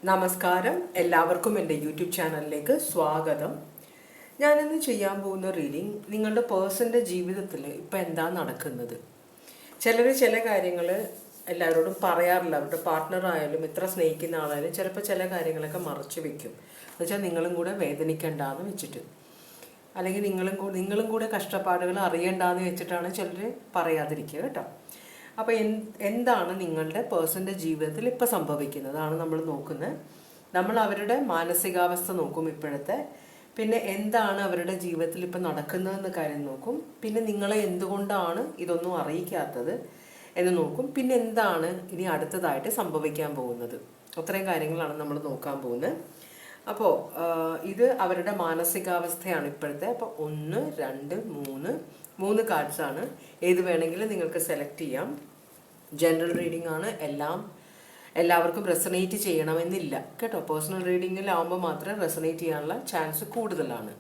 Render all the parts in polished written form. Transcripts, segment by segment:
നമസ്കാരം, എല്ലാവർക്കും എൻ്റെ യൂട്യൂബ് ചാനലിലേക്ക് സ്വാഗതം. ഞാനിന്ന് ചെയ്യാൻ പോകുന്ന റീഡിങ് നിങ്ങളുടെ പേഴ്സൻ്റെ ജീവിതത്തിൽ ഇപ്പോൾ എന്താ നടക്കുന്നത്. ചില കാര്യങ്ങൾ എല്ലാവരോടും പറയാറില്ല. അവരുടെ പാർട്ട്ണറായാലും എത്ര സ്നേഹിക്കുന്ന ആളായാലും ചിലപ്പോൾ ചില കാര്യങ്ങളൊക്കെ മറച്ചു വെക്കും. എന്നുവെച്ചാൽ നിങ്ങളും കൂടെ വേദനിക്കണ്ടെന്ന് വെച്ചിട്ട്, അല്ലെങ്കിൽ നിങ്ങളും കൂടെ കഷ്ടപ്പാടുകൾ അറിയണ്ടെന്ന് വെച്ചിട്ടാണ് ചിലർ പറയാതിരിക്കുക കേട്ടോ. അപ്പോൾ എന്താണ് നിങ്ങളുടെ പേഴ്സൻ്റെ ജീവിതത്തിൽ ഇപ്പോൾ സംഭവിക്കുന്നതാണ് നമ്മൾ നോക്കുന്നത്. നമ്മൾ അവരുടെ മാനസികാവസ്ഥ നോക്കും ഇപ്പോഴത്തെ, പിന്നെ എന്താണ് അവരുടെ ജീവിതത്തിൽ ഇപ്പം നടക്കുന്നതെന്ന് കാര്യം നോക്കും, പിന്നെ നിങ്ങളെ എന്തുകൊണ്ടാണ് ഇതൊന്നും അറിയിക്കാത്തത് എന്ന് നോക്കും, പിന്നെ എന്താണ് ഇനി അടുത്തതായിട്ട് സംഭവിക്കാൻ പോകുന്നത്. അത്രയും കാര്യങ്ങളാണ് നമ്മൾ നോക്കാൻ പോകുന്നത്. അപ്പോൾ ഇത് അവരുടെ മാനസികാവസ്ഥയാണ് ഇപ്പോഴത്തെ. അപ്പോൾ 1, 2, 3 കാർഡ്സാണ്. ഏത് വേണമെങ്കിലും നിങ്ങൾക്ക് സെലക്ട് ചെയ്യാം. ജനറൽ റീഡിംഗ് ആണ്. എല്ലാവർക്കും റെസണേറ്റ് ചെയ്യണമെന്നില്ല കേട്ടോ. പേഴ്സണൽ റീഡിങ്ങിലാവുമ്പോൾ മാത്രമേ റെസണേറ്റ് ചെയ്യാനുള്ള ചാൻസ് കൂടുതലാണ്.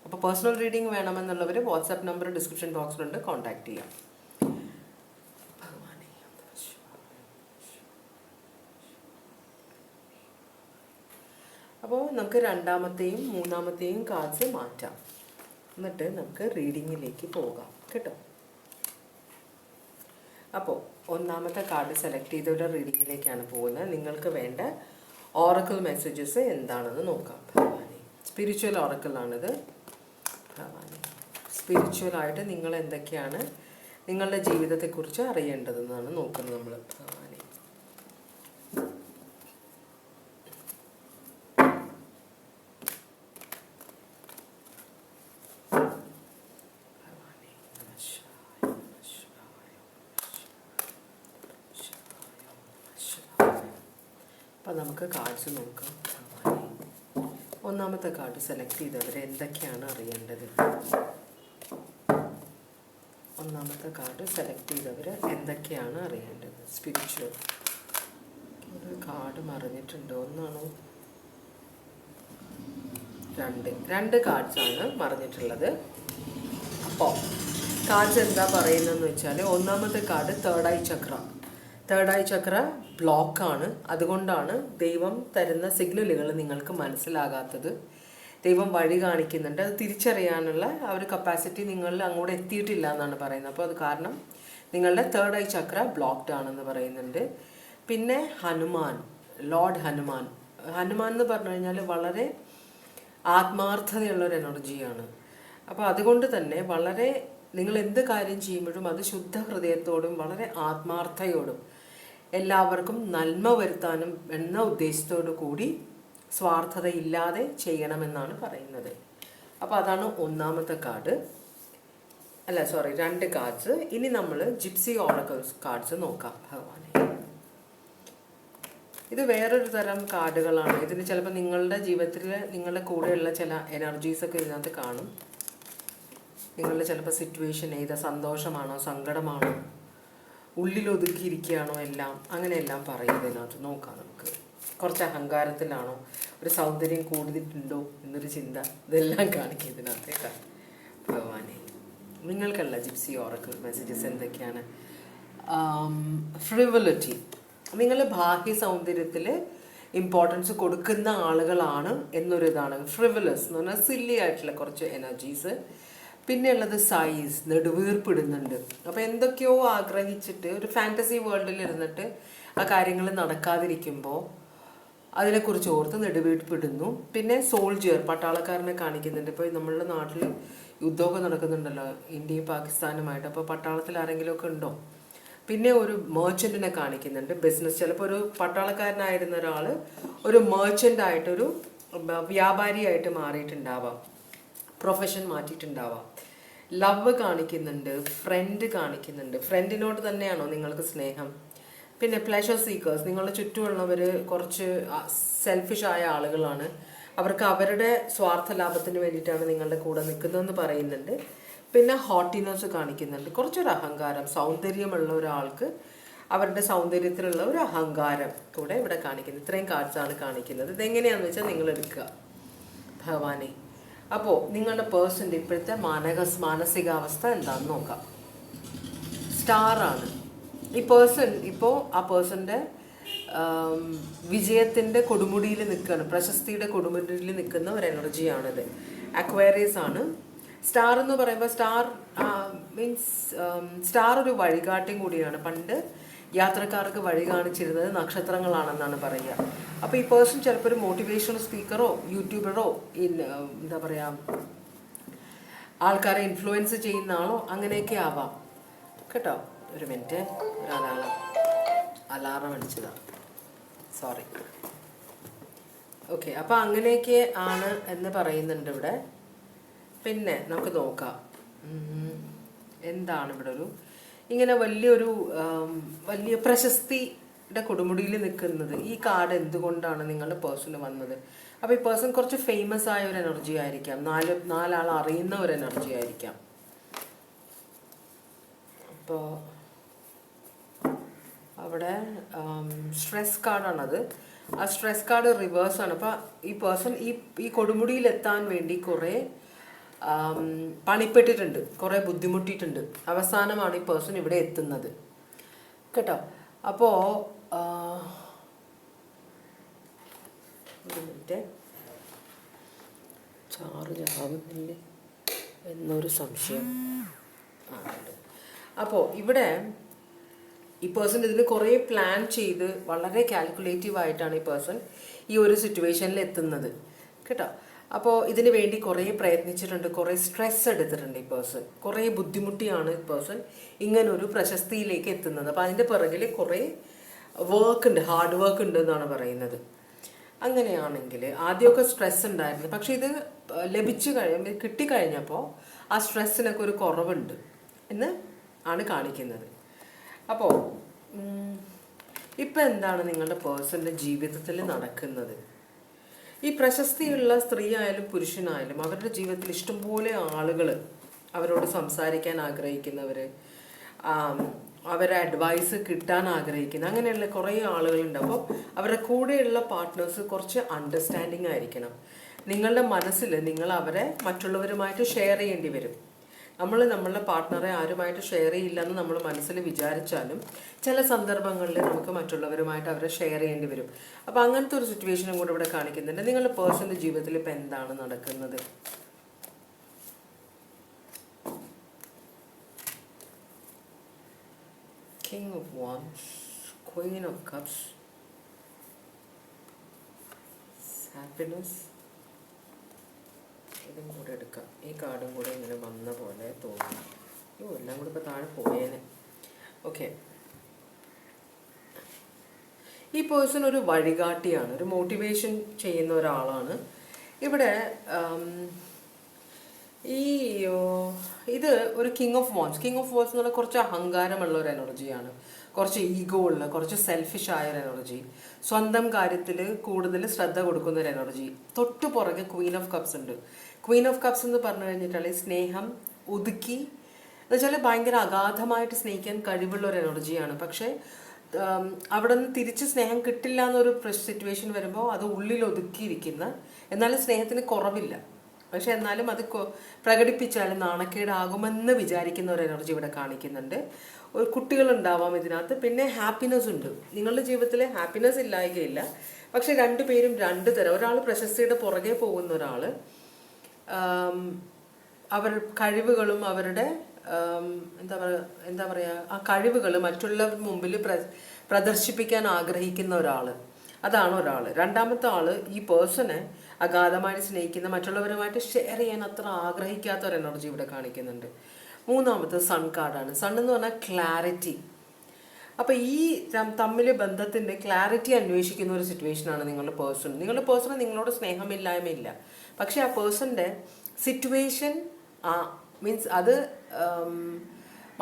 അപ്പോൾ പേഴ്സണൽ റീഡിംഗ് വേണമെന്നുള്ളവർ വാട്സാപ്പ് നമ്പർ ഡിസ്ക്രിപ്ഷൻ ബോക്സിലുണ്ട്, കോൺടാക്ട് ചെയ്യാം. അപ്പോൾ നമുക്ക് രണ്ടാമത്തെയും മൂന്നാമത്തെയും കാർഡ്സ് മാറ്റാം, എന്നിട്ട് നമുക്ക് റീഡിങ്ങിലേക്ക് പോകാം കേട്ടോ. അപ്പോൾ ഒന്നാമത്തെ കാർഡ് സെലക്ട് ചെയ്തവരുടെ റീഡിങ്ങിലേക്കാണ് പോകുന്നത്. നിങ്ങൾക്ക് വേണ്ട ഓറക്കിൾ മെസ്സേജസ് എന്താണെന്ന് നോക്കാം. ഭഗവാനെ, സ്പിരിച്വൽ ഓറക്കിളാണിത്. ഭഗവാനെ, സ്പിരിച്വലായിട്ട് നിങ്ങൾ എന്തൊക്കെയാണ് നിങ്ങളുടെ ജീവിതത്തെക്കുറിച്ച് അറിയേണ്ടതെന്നാണ് നോക്കുന്നത് നമ്മൾ. ഭഗവാനെ, അപ്പോൾ നമുക്ക് കാർഡ്സ് നോക്കാം. ഒന്നാമത്തെ കാർഡ് സെലക്ട് ചെയ്തവർ എന്തൊക്കെയാണ് അറിയേണ്ടത്. ഒന്നാമത്തെ കാർഡ് സെലക്ട് ചെയ്തവർ എന്തൊക്കെയാണ് അറിയേണ്ടത്. സ്പിരിച്വൽ ഒരു കാർഡ് മറിഞ്ഞിട്ടുണ്ട്. ഒന്നാണോ രണ്ട് കാർഡ്സാണ് മറിഞ്ഞിട്ടുള്ളത്. അപ്പോൾ കാർഡ്സ് എന്താ പറയുന്നതെന്ന് വെച്ചാൽ, ഒന്നാമത്തെ കാർഡ് തേർഡ് ഐ ചക്ര ബ്ലോക്കാണ്. അതുകൊണ്ടാണ് ദൈവം തരുന്ന സിഗ്നലുകൾ നിങ്ങൾക്ക് മനസ്സിലാകാത്തത്. ദൈവം വഴി കാണിക്കുന്നുണ്ട്, അത് തിരിച്ചറിയാനുള്ള ആ ഒരു കപ്പാസിറ്റി നിങ്ങളിൽ അങ്ങോട്ട് എത്തിയിട്ടില്ല എന്നാണ് പറയുന്നത്. അപ്പോൾ അത് കാരണം നിങ്ങളുടെ തേർഡ് ഐ ചക്ര ബ്ലോക്ക്ഡ് ആണെന്ന് പറയുന്നുണ്ട്. പിന്നെ ലോർഡ് ഹനുമാൻ എന്ന് പറഞ്ഞു കഴിഞ്ഞാൽ വളരെ ആത്മാർത്ഥതയുള്ളൊരു എനർജിയാണ്. അപ്പോൾ അതുകൊണ്ട് തന്നെ വളരെ നിങ്ങൾ എന്ത് കാര്യം ചെയ്യുമ്പോഴും അത് ശുദ്ധ ഹൃദയത്തോടും വളരെ ആത്മാർത്ഥയോടും എല്ലാവർക്കും നന്മ വരുത്താനും എന്ന ഉദ്ദേശത്തോടു കൂടി സ്വാർത്ഥതയില്ലാതെ ചെയ്യണമെന്നാണ് പറയുന്നത്. അപ്പോൾ അതാണ് ഒന്നാമത്തെ കാർഡ്. രണ്ട് കാർഡ്സ്. ഇനി നമ്മൾ ജിപ്സി ഓറക്കിൾസ് കാർഡ്സ് നോക്കാം. ഭഗവാനെ, ഇത് വേറൊരു തരം കാർഡുകളാണ്. ഇതിന് ചിലപ്പോൾ നിങ്ങളുടെ ജീവിതത്തിൽ നിങ്ങളുടെ കൂടെയുള്ള ചില എനർജീസൊക്കെ ഇതിനകത്ത് കാണും. നിങ്ങളുടെ ചിലപ്പോൾ സിറ്റുവേഷൻ ഏതാ, സന്തോഷമാണോ സങ്കടമാണോ ഉള്ളിലൊതുക്കിയിരിക്കുകയാണോ അങ്ങനെയെല്ലാം പറയും. ഇതിനകത്ത് നോക്കാം നമുക്ക്. കുറച്ച് അഹങ്കാരത്തിലാണോ, ഒരു സൗന്ദര്യം കൂടുതലുണ്ടോ എന്നൊരു ചിന്ത, ഇതെല്ലാം കാണിക്കും ഇതിനകത്ത്. ഭഗവാനെ, നിങ്ങൾക്കുള്ള ജിപ്സി ഓറക്കിൾ മെസ്സേജസ് എന്തൊക്കെയാണ്. ഫ്രിവലിറ്റി, നിങ്ങൾ ബാഹ്യ സൗന്ദര്യത്തിൽ ഇമ്പോർട്ടൻസ് കൊടുക്കുന്ന ആളുകളാണ് എന്നൊരിതാണ്. ഫ്രിവലസ് എന്ന് പറഞ്ഞാൽ സില്ലി ആയിട്ടുള്ള കുറച്ച് എനർജീസ്. പിന്നെ ഉള്ളത് സൈസ്, നെടുവീർപ്പിടുന്നുണ്ട്. അപ്പോൾ എന്തൊക്കെയോ ആഗ്രഹിച്ചിട്ട് ഒരു ഫാൻറ്റസി വേൾഡിൽ ഇരുന്നിട്ട് ആ കാര്യങ്ങൾ നടക്കാതിരിക്കുമ്പോൾ അതിനെക്കുറിച്ച് ഓർത്ത് നെടുവീർപ്പിടുന്നു. പിന്നെ സോൾജിയർ, പട്ടാളക്കാരനെ കാണിക്കുന്നുണ്ട്. ഇപ്പോൾ നമ്മളുടെ നാട്ടിൽ യുദ്ധമൊക്കെ നടക്കുന്നുണ്ടല്ലോ ഇന്ത്യയും പാകിസ്ഥാനുമായിട്ട്. അപ്പോൾ പട്ടാളത്തിൽ ആരെങ്കിലുമൊക്കെ ഉണ്ടോ. പിന്നെ ഒരു മേർച്ചൻറ്റിനെ കാണിക്കുന്നുണ്ട്. ബിസിനസ്, ചിലപ്പോൾ ഒരു പട്ടാളക്കാരനായിരുന്ന ഒരാൾ ഒരു മേർച്ചൻ്റായിട്ടൊരു വ്യാപാരിയായിട്ട് മാറിയിട്ടുണ്ടാവാം, പ്രൊഫഷൻ മാറ്റിയിട്ടുണ്ടാവാം. ലവ് കാണിക്കുന്നുണ്ട്, ഫ്രണ്ട് കാണിക്കുന്നുണ്ട്. ഫ്രണ്ടിനോട് തന്നെയാണോ നിങ്ങൾക്ക് സ്നേഹം. പിന്നെ പ്ലഷർ സീക്കേഴ്സ്, നിങ്ങളുടെ ചുറ്റുമുള്ളവർ കുറച്ച് സെൽഫിഷ് ആയ ആളുകളാണ്. അവർക്ക് അവരുടെ സ്വാർത്ഥ ലാഭത്തിന് വേണ്ടിയിട്ടാണ് നിങ്ങളുടെ കൂടെ നിൽക്കുന്നതെന്ന് പറയുന്നുണ്ട്. പിന്നെ ഹോട്ടിനെസ് കാണിക്കുന്നുണ്ട്, കുറച്ചൊരു അഹങ്കാരം. സൗന്ദര്യമുള്ള ഒരാൾക്ക് അവരുടെ സൗന്ദര്യത്തിലുള്ള ഒരു അഹങ്കാരം കൂടെ ഇവിടെ കാണിക്കുന്നത്. ഇത്രയും കാർഡ്സാണ് കാണിക്കുന്നത്. ഇതെങ്ങനെയാണെന്ന് വെച്ചാൽ നിങ്ങൾ എടുക്കുക. ഭഗവാനെ, അപ്പോൾ നിങ്ങളുടെ പേഴ്സൻ്റെ ഇപ്പോഴത്തെ മാനസികാവസ്ഥ എന്താണെന്ന് നോക്കാം. സ്റ്റാറാണ് ഈ പേഴ്സൺ. ഇപ്പോൾ ആ പേഴ്സൻ്റെ വിജയത്തിൻ്റെ കൊടുമുടിയിൽ നിൽക്കുകയാണ്, പ്രശസ്തിയുടെ കൊടുമുടിയിൽ നിൽക്കുന്ന ഒരു എനർജിയാണിത്. അക്വേറിയസ് ആണ്. സ്റ്റാർ എന്ന് പറയുമ്പോൾ മീൻസ് സ്റ്റാർ ഒരു വഴികാട്ടിയും കൂടിയാണ്. പണ്ട് യാത്രക്കാർക്ക് വഴി കാണിച്ചിരുന്നത് നക്ഷത്രങ്ങളാണെന്നാണ് പറയുക. അപ്പോൾ ഈ പേഴ്സൺ ചിലപ്പോൾ ഒരു മോട്ടിവേഷണൽ സ്പീക്കറോ യൂട്യൂബറോ എന്താ പറയുക ആൾക്കാരെ ഇൻഫ്ലുവൻസ് ചെയ്യുന്ന ആളോ അങ്ങനെയൊക്കെ ആവാം കേട്ടോ. ഒരു മിനിറ്റ്, ഒരു അലാറം അടിച്ചതാണ്, സോറി. ഓക്കെ, അപ്പോൾ അങ്ങനെയൊക്കെ ആണ് എന്ന് പറയുന്നുണ്ട് ഇവിടെ. പിന്നെ നമുക്ക് നോക്കാം എന്താണ് ഇവിടെ ഇങ്ങനെ വലിയ പ്രശസ്തിയുടെ കൊടുമുടിയിൽ നിൽക്കുന്നത്. ഈ കാർഡ് എന്തുകൊണ്ടാണ് നിങ്ങളുടെ പേഴ്സണ് വന്നത്? അപ്പോൾ ഈ പേഴ്സൺ കുറച്ച് ഫേമസ് ആയ ഒരു എനർജി ആയിരിക്കാം, നാലാൾ അറിയുന്ന ഒരു എനർജി ആയിരിക്കാം. അപ്പോൾ അവിടെ സ്ട്രെസ് കാർഡാണത്. ആ സ്ട്രെസ് കാർഡ് റിവേഴ്സാണ്. അപ്പോൾ ഈ പേഴ്സൺ ഈ കൊടുമുടിയിലെത്താൻ വേണ്ടി കുറേ പണിപ്പെട്ടിട്ടുണ്ട്, കുറേ ബുദ്ധിമുട്ടിയിട്ടുണ്ട്. അവസാനമാണ് ഈ പേഴ്സൺ ഇവിടെ എത്തുന്നത് കേട്ടോ. അപ്പോൾ ഒരു മിനിറ്റ്, ചാർജ് ആവുന്നില്ലേ എന്നൊരു സംശയം. അപ്പോൾ ഇവിടെ ഈ പേഴ്സൺ ഇതിന് കുറേ പ്ലാൻ ചെയ്ത് വളരെ കാൽക്കുലേറ്റീവായിട്ടാണ് ഈ പേഴ്സൺ ഈ ഒരു സിറ്റുവേഷനിൽ എത്തുന്നത് കേട്ടോ. അപ്പോൾ ഇതിന് വേണ്ടി കുറേ പ്രയത്നിച്ചിട്ടുണ്ട്, കുറേ സ്ട്രെസ് എടുത്തിട്ടുണ്ട് ഈ പേഴ്സൺ, കുറേ ബുദ്ധിമുട്ടിയാണ് ഈ പേഴ്സൺ ഇങ്ങനൊരു പ്രശസ്തിയിലേക്ക് എത്തുന്നത്. അപ്പോൾ അതിൻ്റെ പിറകിൽ കുറേ വർക്ക് ഉണ്ട്, ഹാർഡ് വർക്ക് ഉണ്ട് എന്നാണ് പറയുന്നത്. അങ്ങനെയാണെങ്കിൽ ആദ്യമൊക്കെ സ്ട്രെസ് ഉണ്ടായിരുന്നു, പക്ഷെ ഇത് കിട്ടിക്കഴിഞ്ഞപ്പോൾ ആ സ്ട്രെസ്സിനൊക്കെ ഒരു കുറവുണ്ട് എന്ന് ആണ് കാണിക്കുന്നത്. അപ്പോൾ ഇപ്പം എന്താണ് നിങ്ങളുടെ പേഴ്സൻ്റെ ജീവിതത്തിൽ നടക്കുന്നത്? ഈ പ്രശസ്തിയുള്ള സ്ത്രീ ആയാലും പുരുഷനായാലും അവരുടെ ജീവിതത്തിൽ ഇഷ്ടംപോലെ ആളുകൾ അവരോട് സംസാരിക്കാൻ ആഗ്രഹിക്കുന്നവർ, അവരെ അഡ്വൈസ് കിട്ടാൻ ആഗ്രഹിക്കുന്ന അങ്ങനെയുള്ള കുറേ ആളുകളുണ്ട്. അപ്പോൾ അവരുടെ കൂടെയുള്ള പാർട്ട്നേഴ്സ് കുറച്ച് അണ്ടർസ്റ്റാൻഡിങ് ആയിരിക്കണം. നിങ്ങളുടെ മനസ്സിൽ നിങ്ങൾ അവരെ മറ്റുള്ളവരുമായിട്ട് ഷെയർ ചെയ്യേണ്ടി വരും. നമ്മളുടെ പാർട്ട്ണറെ ആരുമായിട്ട് ഷെയർ ചെയ്യില്ല എന്ന് നമ്മൾ മനസ്സിൽ വിചാരിച്ചാലും ചില സന്ദർഭങ്ങളിൽ നമുക്ക് മറ്റുള്ളവരുമായിട്ട് അവരെ ഷെയർ ചെയ്യേണ്ടി വരും. അപ്പോൾ അങ്ങനത്തെ ഒരു സിറ്റുവേഷനും കൂടെ ഇവിടെ കാണിക്കുന്നുണ്ട്. നിങ്ങളുടെ പേഴ്സണൽ ജീവിതത്തിൽ ഇപ്പം എന്താണ് നടക്കുന്നത്? King of wands, Queen of cups, happiness. ഇതും കൂടെ എടുക്കാം. ഈ കാർഡും കൂടെ ഇങ്ങനെ വന്ന പോലെ തോന്നുന്നു. എല്ലാം കൂടെ ഇപ്പോൾ താഴെ പോയേനെ. ഓക്കെ, ഈ പേഴ്സൺ ഒരു വഴികാട്ടിയാണ്, ഒരു മോട്ടിവേഷൻ ചെയ്യുന്ന ഒരാളാണ്. ഇവിടെ ഇത് ഒരു കിങ് ഓഫ് വാൻഡ്സ് എന്ന് പറഞ്ഞാൽ കുറച്ച് അഹങ്കാരമുള്ള ഒരു എനർജിയാണ്, കുറച്ച് ഈഗോ ഉള്ള, കുറച്ച് സെൽഫിഷ് ആയ ഒരു എനർജി, സ്വന്തം കാര്യത്തിൽ കൂടുതൽ ശ്രദ്ധ കൊടുക്കുന്ന ഒരു എനർജി. തൊട്ടു പുറകെ ക്വീൻ ഓഫ് കപ്സ് ഉണ്ട്. ക്വീൻ ഓഫ് കപ്സ് എന്ന് പറഞ്ഞു കഴിഞ്ഞിട്ടുണ്ടെങ്കിൽ സ്നേഹം ഒതുക്കി എന്നുവെച്ചാൽ ഭയങ്കര അഗാധമായിട്ട് സ്നേഹിക്കാൻ കഴിവുള്ള ഒരു എനർജിയാണ്. പക്ഷേ അവിടെ നിന്ന് തിരിച്ച് സ്നേഹം കിട്ടില്ല എന്നൊരു സിറ്റുവേഷൻ വരുമ്പോൾ അത് ഉള്ളിൽ ഒതുക്കിയിരിക്കുന്ന, എന്നാലും സ്നേഹത്തിന് കുറവില്ല, പക്ഷെ എന്നാലും അത് പ്രകടിപ്പിച്ചാൽ നാണക്കേടാകുമെന്ന് വിചാരിക്കുന്ന ഒരു എനർജി ഇവിടെ കാണിക്കുന്നുണ്ട്. ഒരു കുട്ടികളുണ്ടാവാം ഇതിനകത്ത്. പിന്നെ ഹാപ്പിനെസ് ഉണ്ട്. നിങ്ങളുടെ ജീവിതത്തിൽ ഹാപ്പിനെസ് ഇല്ലായ്കയില്ല, പക്ഷെ രണ്ടുപേരും രണ്ടു തരം. ഒരാൾ പ്രശസ്തിയുടെ പുറകെ പോകുന്ന ഒരാൾ അവർ കഴിവുകളും അവരുടെ എന്താ പറയുക ആ കഴിവുകൾ മറ്റുള്ളവരുടെ മുമ്പിൽ പ്രദർശിപ്പിക്കാൻ ആഗ്രഹിക്കുന്ന ഒരാൾ, അതാണ് ഒരാൾ. രണ്ടാമത്തെ ആൾ ഈ പേഴ്സണെ അഗാധമായിട്ട് സ്നേഹിക്കുന്ന, മറ്റുള്ളവരുമായിട്ട് ഷെയർ ചെയ്യാൻ അത്ര ആഗ്രഹിക്കാത്ത ഒരു എനർജി ഇവിടെ കാണിക്കുന്നുണ്ട്. മൂന്നാമത്തെ സൺ കാർഡാണ്. സൺ എന്ന് പറഞ്ഞാൽ ക്ലാരിറ്റി. അപ്പോൾ ഈ തമ്മിൽ ബന്ധത്തിൻ്റെ ക്ലാരിറ്റി അന്വേഷിക്കുന്ന ഒരു സിറ്റുവേഷനാണ് നിങ്ങളുടെ പേഴ്സണ് നിങ്ങളോട് സ്നേഹമില്ലായ്മയില്ല, പക്ഷെ ആ പേഴ്സൻ്റെ സിറ്റുവേഷൻ മീൻസ് അത്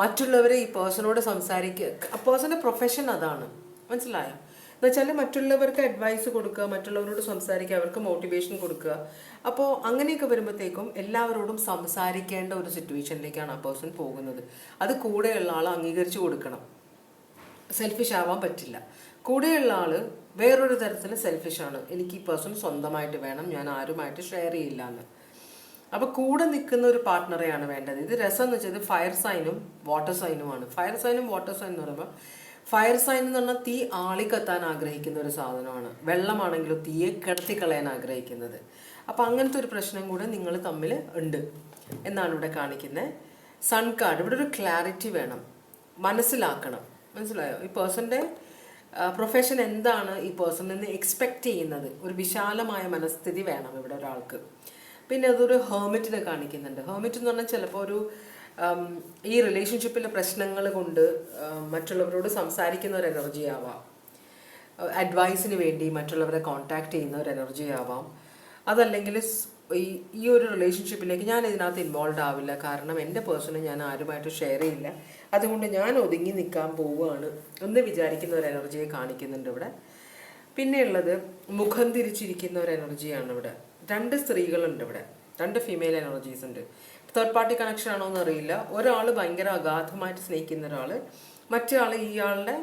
മറ്റുള്ളവരെ ഈ പേഴ്സണോട് സംസാരിക്കുക. ആ പേഴ്സൻ്റെ പ്രൊഫഷൻ അതാണ്, മനസ്സിലായോ? എന്നുവെച്ചാൽ മറ്റുള്ളവർക്ക് അഡ്വൈസ് കൊടുക്കുക, മറ്റുള്ളവരോട് സംസാരിക്കുക, അവർക്ക് മോട്ടിവേഷൻ കൊടുക്കുക. അപ്പോൾ അങ്ങനെയൊക്കെ വരുമ്പോഴത്തേക്കും എല്ലാവരോടും സംസാരിക്കേണ്ട ഒരു സിറ്റുവേഷനിലേക്കാണ് ആ പേഴ്സൺ പോകുന്നത്. അത് കൂടെയുള്ള ആൾ അംഗീകരിച്ചു കൊടുക്കണം. സെൽഫിഷ് ആവാൻ പറ്റില്ല. കൂടെയുള്ള ആൾ വേറൊരു തരത്തിൽ സെൽഫിഷാണ്. എനിക്ക് ഈ പേഴ്സൺ സ്വന്തമായിട്ട് വേണം, ഞാൻ ആരുമായിട്ട് ഷെയർ ചെയ്യില്ല എന്ന്. അപ്പോൾ കൂടെ നിൽക്കുന്ന ഒരു പാർട്ട്ണറെയാണ് വേണ്ടത്. ഇത് രസം എന്ന് വെച്ചാൽ ഫയർ സൈനും വാട്ടർ സൈനുമാണ്. ഫയർ സൈനും വാട്ടർ സൈൻ എന്ന് പറയുമ്പോൾ ഫയർ സൈൻ എന്ന് പറഞ്ഞാൽ തീ ആളിക്കത്താൻ ആഗ്രഹിക്കുന്ന ഒരു സാധനമാണ്. വെള്ളമാണെങ്കിലും തീയെ കിടത്തിക്കളയാൻ ആഗ്രഹിക്കുന്നത്. അപ്പം അങ്ങനത്തെ ഒരു പ്രശ്നം കൂടെ നിങ്ങൾ തമ്മിൽ ഉണ്ട് എന്നാണ് ഇവിടെ കാണിക്കുന്നത്. സൺ കാർഡ്, ഇവിടെ ഒരു ക്ലാരിറ്റി വേണം, മനസ്സിലാക്കണം. മനസ്സിലായോ? ഈ പേഴ്സൻ്റെ പ്രൊഫഷൻ എന്താണ് ഈ പേഴ്സണിൽ നിന്ന് എക്സ്പെക്റ്റ് ചെയ്യുന്നത്, ഒരു വിശാലമായ മനസ്ഥിതി വേണം ഇവിടെ ഒരാൾക്ക്. പിന്നെ അതൊരു ഹെർമിറ്റിനെ കാണിക്കുന്നുണ്ട്. ഹെർമിറ്റ് എന്ന് പറഞ്ഞാൽ ചിലപ്പോൾ ഒരു ഈ റിലേഷൻഷിപ്പിലെ പ്രശ്നങ്ങൾ കൊണ്ട് മറ്റുള്ളവരോട് സംസാരിക്കുന്ന ഒരു എനർജി ആവാം, അഡ്വൈസിന് വേണ്ടി മറ്റുള്ളവരെ കോൺടാക്ട് ചെയ്യുന്ന ഒരു എനർജി ആവാം. അതല്ലെങ്കിൽ ഈ ഒരു റിലേഷൻഷിപ്പിലേക്ക് ഞാൻ ഇതിനകത്ത് ഇൻവോൾവ് ആവില്ല, കാരണം എൻ്റെ പേഴ്സണെ ഞാൻ ആരുമായിട്ട് ഷെയർ ചെയ്യില്ല, അതുകൊണ്ട് ഞാൻ ഒതുങ്ങി നിൽക്കാൻ പോവുകയാണ് എന്ന് വിചാരിക്കുന്ന ഒരു എനർജിയെ കാണിക്കുന്നുണ്ട് ഇവിടെ. പിന്നെയുള്ളത് മുഖം തിരിച്ചിരിക്കുന്ന ഒരു എനർജിയാണ് ഇവിടെ. 2 സ്ത്രീകളുണ്ട് ഇവിടെ, 2 ഫീമെയിൽ എനർജീസ് ഉണ്ട്. തേർഡ് പാർട്ടി കണക്ഷൻ ആണോ എന്ന് അറിയില്ല. ഒരാൾ ഭയങ്കര അഗാധമായിട്ട് സ്നേഹിക്കുന്ന ഒരാൾ, മറ്റേ ആൾ ഇയാളുടെ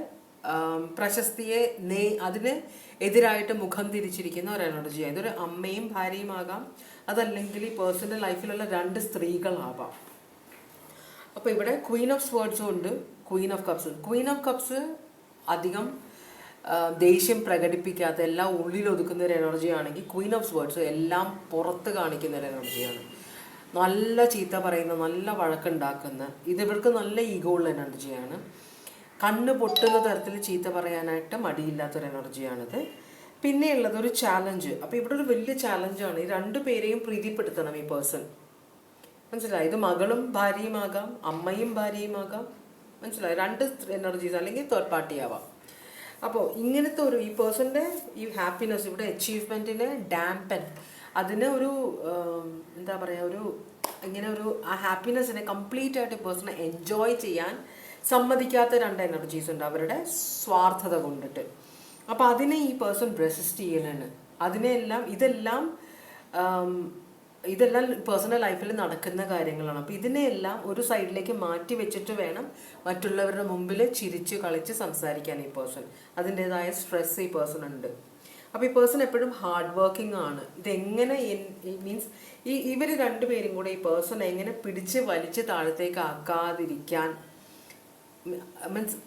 പ്രശസ്തിയെ അതിന് എതിരായിട്ട് മുഖം തിരിച്ചിരിക്കുന്ന ഒരു എനർജിയാണ്. ഇതൊരു അമ്മയും ഭാര്യയും ആകാം, അതല്ലെങ്കിൽ ഈ പേഴ്സൻ്റെ ലൈഫിലുള്ള 2 സ്ത്രീകളാവാം. അപ്പോൾ ഇവിടെ ക്വീൻ ഓഫ് സ്വേർഡ്സും ഉണ്ട്, Queen of cups. Queen of cups അധികം ദേഷ്യം പ്രകടിപ്പിക്കാത്ത, എല്ലാം ഉള്ളിൽ ഒതുക്കുന്ന ഒരു എനർജി ആണെങ്കിൽ ക്വീൻ ഓഫ് സ്വേർഡ്സ് എല്ലാം പുറത്ത് കാണിക്കുന്ന ഒരു എനർജിയാണ്. നല്ല ചീത്ത പറയുന്ന, നല്ല വഴക്കുണ്ടാക്കുന്ന, ഇതിവർക്ക് നല്ല ഈഗോ ഉള്ള എനർജിയാണ്. കണ്ണ് പൊട്ടുന്ന തരത്തിൽ ചീത്ത പറയാനായിട്ട് മടിയില്ലാത്തൊരു എനർജിയാണിത്. പിന്നെയുള്ളത് ഒരു ചാലഞ്ച്. അപ്പോൾ ഇവിടെ ഒരു വലിയ ചാലഞ്ചാണ്. ഈ 2 പേരെയും പ്രീതിപ്പെടുത്തണം ഈ പേഴ്സൺ. മനസ്സിലായി? ഇത് മകളും ഭാര്യയുമാകാം, അമ്മയും ഭാര്യയുമാകാം. മനസ്സിലായി? 2 എനർജീസ്, അല്ലെങ്കിൽ തേർഡ് പാർട്ടി ആവാം. അപ്പോൾ ഇങ്ങനത്തെ ഒരു ഈ പേഴ്സൻ്റെ ഈ ഹാപ്പിനെസ് ഇവിടെ അച്ചീവ്മെൻറ്റിനെ ഡാമ്പൻ, അതിന് ഒരു എന്താ പറയുക, ഒരു ഇങ്ങനെ ഒരു ആ ഹാപ്പിനെസ്സിനെ കംപ്ലീറ്റ് ആയിട്ട് പേഴ്സണെ എൻജോയ് ചെയ്യാൻ സമ്മതിക്കാത്ത 2 എനർജീസ് ഉണ്ട് അവരുടെ സ്വാർത്ഥത കൊണ്ടിട്ട്. അപ്പോൾ അതിനെ ഈ പേഴ്സൺ റെസിസ്റ്റ് ചെയ്യലാണ്. ഇതെല്ലാം പേഴ്സണൽ ലൈഫിൽ നടക്കുന്ന കാര്യങ്ങളാണ്. അപ്പോൾ ഇതിനെയെല്ലാം ഒരു സൈഡിലേക്ക് മാറ്റി വെച്ചിട്ട് വേണം മറ്റുള്ളവരുടെ മുമ്പിൽ ചിരിച്ച് കളിച്ച് സംസാരിക്കാൻ ഈ പേഴ്സൺ. അതിൻ്റെതായ സ്ട്രെസ് ഈ പേഴ്സൺ ഉണ്ട്. അപ്പോൾ ഈ പേഴ്സൺ എപ്പോഴും ഹാർഡ് വർക്കിംഗ് ആണ്. ഇതെങ്ങനെ മീൻസ് ഇവർ 2 പേരും കൂടെ ഈ പേഴ്സൺ എങ്ങനെ പിടിച്ച് വലിച്ച് താഴത്തേക്ക് ആക്കാതിരിക്കാൻ, മീൻസ്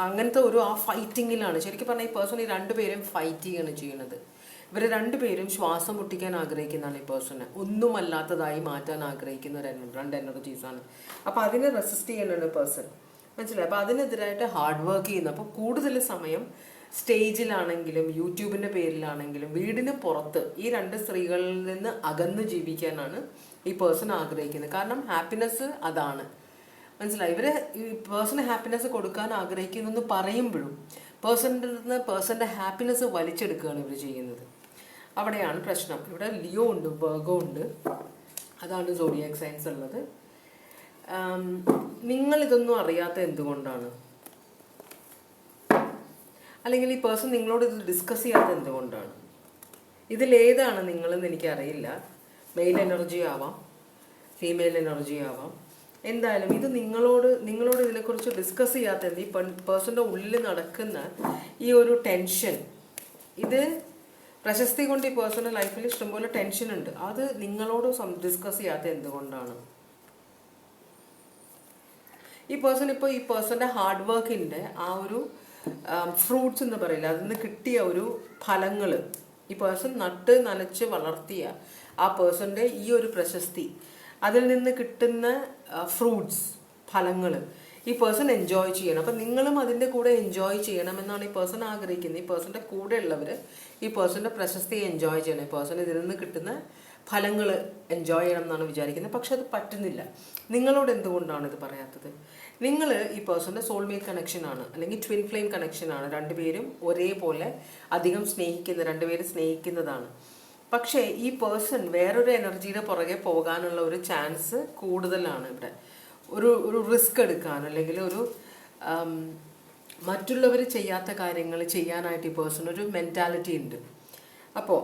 അങ്ങനത്തെ ഒരു ആ ഫൈറ്റിങ്ങിലാണ്. ശരിക്കും പറഞ്ഞാൽ ഈ പേഴ്സൺ ഈ 2 പേരും ഫൈറ്റ് ചെയ്യാണ് ചെയ്യുന്നത്. ഇവർ 2 പേരും ശ്വാസം മുട്ടിക്കാൻ ആഗ്രഹിക്കുന്നതാണ് ഈ പേഴ്സണ്. ഒന്നുമല്ലാത്തതായി മാറ്റാൻ ആഗ്രഹിക്കുന്ന 2 എനർജീസാണ്. അപ്പോൾ അതിനെ റെസിസ്റ്റ് ചെയ്യണതാണ് പേഴ്സൺ. മനസ്സിലായി? അപ്പോൾ അതിനെതിരായിട്ട് ഹാർഡ് വർക്ക് ചെയ്യുന്നു. അപ്പോൾ കൂടുതൽ സമയം സ്റ്റേജിലാണെങ്കിലും യൂട്യൂബിൻ്റെ പേരിലാണെങ്കിലും വീടിന് പുറത്ത് ഈ 2 സ്ത്രീകളിൽ നിന്ന് അകന്ന് ജീവിക്കാനാണ് ഈ പേഴ്സൺ ആഗ്രഹിക്കുന്നത്. കാരണം ഹാപ്പിനെസ് അതാണ്. മനസ്സിലായി? ഇവർ ഈ പേഴ്സണ് ഹാപ്പിനെസ് കൊടുക്കാൻ ആഗ്രഹിക്കുന്നു പറയുമ്പോഴും പേഴ്സൻ്റെ ഹാപ്പിനെസ് വലിച്ചെടുക്കുകയാണ് ഇവർ ചെയ്യുന്നത്. അവിടെയാണ് പ്രശ്നം. ഇവിടെ ലിയോ ഉണ്ട്, വെർഗോ ഉണ്ട്, അതാണ് സോഡിയാക് സൈൻസ് ഉള്ളത്. നിങ്ങളിതൊന്നും അറിയാത്ത എന്തുകൊണ്ടാണ്? അല്ലെങ്കിൽ ഈ പേഴ്സൺ നിങ്ങളോട് ഇത് ഡിസ്കസ് ചെയ്യാത്ത എന്തുകൊണ്ടാണ്? ഇതിലേതാണ് നിങ്ങളെന്ന് എനിക്കറിയില്ല. മെയിൽ എനർജി ആവാം, ഫീമെയിൽ എനർജി ആവാം. എന്തായാലും ഇത് നിങ്ങളോട് ഇതിനെക്കുറിച്ച് ഡിസ്കസ് ചെയ്യാത്ത ഈ പേഴ്സൻ്റെ ഉള്ളിൽ നടക്കുന്ന ഈ ഒരു ടെൻഷൻ, ഇത് പ്രശസ്തി കൊണ്ട് ഈ പേഴ്സണൽ ലൈഫിൽ ഇഷ്ടംപോലെ ടെൻഷൻ ഉണ്ട്. അത് നിങ്ങളോട് ഡിസ്കസ് ചെയ്യാത്ത എന്തുകൊണ്ടാണ്? ഈ പേഴ്സൻ്റെ ഹാർഡ് വർക്കിൻ്റെ ആ ഒരു ഫ്രൂട്ട്സ് എന്ന് പറയില്ല, അതിൽ നിന്ന് കിട്ടിയ ഒരു ഫലങ്ങൾ, ഈ പേഴ്സൺ നട്ട് നനച്ച് വളർത്തിയ ആ പേഴ്സൻ്റെ ഈ ഒരു പ്രശസ്തി, അതിൽ നിന്ന് കിട്ടുന്ന ഫ്രൂട്ട്സ്, ഫലങ്ങൾ ഈ പേഴ്സൺ എൻജോയ് ചെയ്യണം. അപ്പം നിങ്ങളും അതിൻ്റെ കൂടെ എൻജോയ് ചെയ്യണമെന്നാണ് ഈ പേഴ്സൺ ആഗ്രഹിക്കുന്നത്. ഈ പേഴ്സൻ്റെ കൂടെ ഉള്ളവർ ഈ പേഴ്സൻ്റെ പ്രശസ്തിയെ എൻജോയ് ചെയ്യണം. ഈ പേഴ്സൺ ഇതിൽ നിന്ന് കിട്ടുന്ന ഫലങ്ങൾ എൻജോയ് ചെയ്യണം എന്നാണ് വിചാരിക്കുന്നത്. പക്ഷെ അത് പറ്റുന്നില്ല. നിങ്ങളോട് എന്തുകൊണ്ടാണ് ഇത് പറയാത്തത്? നിങ്ങൾ ഈ പേഴ്സൻ്റെ സോൾമേറ്റ് കണക്ഷനാണ്, അല്ലെങ്കിൽ ട്വിൻ ഫ്ലെയിം കണക്ഷനാണ്. 2 പേരും ഒരേപോലെ അധികം സ്നേഹിക്കുന്ന, 2 പേരും സ്നേഹിക്കുന്നതാണ്. പക്ഷേ ഈ പേഴ്സൺ വേറൊരു എനർജിയുടെ പുറകെ പോകാനുള്ള ഒരു ചാൻസ് കൂടുതലാണ്. ഇവിടെ ഒരു റിസ്ക് എടുക്കാൻ, അല്ലെങ്കിൽ ഒരു മറ്റുള്ളവർ ചെയ്യാത്ത കാര്യങ്ങൾ ചെയ്യാനായിട്ട് ഈ പേഴ്സൺ ഒരു മെൻറ്റാലിറ്റി ഉണ്ട്. അപ്പോൾ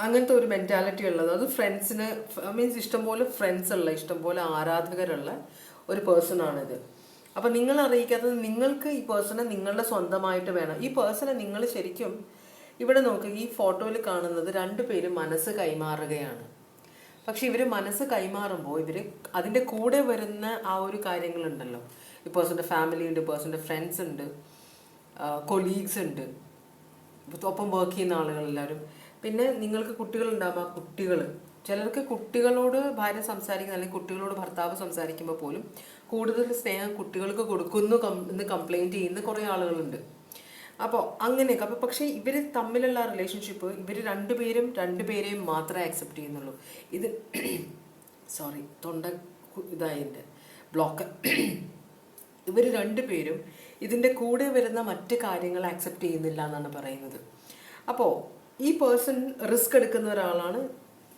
അങ്ങനത്തെ ഒരു മെൻറ്റാലിറ്റി ഉള്ളത്, അത് ഫ്രണ്ട്സിന് മീൻസ് ഇഷ്ടംപോലെ ഫ്രണ്ട്സ് ഉള്ള, ഇഷ്ടംപോലെ ആരാധകരുള്ള ഒരു പേഴ്സണാണിത്. അപ്പം നിങ്ങൾ അറിയിക്കാത്തത്, നിങ്ങൾക്ക് ഈ പേഴ്സണെ നിങ്ങളുടെ സ്വന്തമായിട്ട് വേണം. ഈ പേഴ്സണെ നിങ്ങൾ ശരിക്കും ഇവിടെ നോക്കുക, ഈ ഫോട്ടോയിൽ കാണുന്നത് 2 പേരും മനസ്സ് കൈമാറുകയാണ്. പക്ഷെ ഇവർ മനസ്സ് കൈമാറുമ്പോൾ അതിൻ്റെ കൂടെ വരുന്ന ആ ഒരു കാര്യങ്ങളുണ്ടല്ലോ, ഈ പേഴ്സൻ്റെ ഫാമിലി ഉണ്ട്, പേഴ്സൻ്റെ ഫ്രണ്ട്സ് ഉണ്ട്, കൊലീഗ്സ് ഉണ്ട്, ഒപ്പം വർക്ക് ചെയ്യുന്ന ആളുകളെല്ലാവരും. പിന്നെ നിങ്ങൾക്ക് കുട്ടികളുണ്ടാകും. ആ കുട്ടികൾ, ചിലർക്ക് കുട്ടികളോട് ഭാര്യ സംസാരിക്കുന്ന അല്ലെങ്കിൽ കുട്ടികളോട് ഭർത്താവ് സംസാരിക്കുമ്പോൾ പോലും കൂടുതൽ സ്നേഹം കുട്ടികൾക്ക് കൊടുക്കുന്നു എന്ന് കംപ്ലൈൻറ്റ് ചെയ്യുന്ന കുറേ ആളുകളുണ്ട്. അപ്പോൾ അങ്ങനെയൊക്കെ. അപ്പോൾ പക്ഷേ ഇവർ തമ്മിലുള്ള റിലേഷൻഷിപ്പ് ഇവർ രണ്ടുപേരെയും മാത്രമേ ആക്സെപ്റ്റ് ചെയ്യുന്നുള്ളൂ. ഇത് സോറി, തൊണ്ട ഇതായതിൻ്റെ ബ്ലോക്ക്. ഇവർ രണ്ടുപേരും ഇതിൻ്റെ കൂടെ വരുന്ന മറ്റ് കാര്യങ്ങൾ ആക്സെപ്റ്റ് ചെയ്യുന്നില്ല എന്നാണ് പറയുന്നത്. അപ്പോൾ ഈ പേഴ്സൺ റിസ്ക് എടുക്കുന്ന ഒരാളാണ്,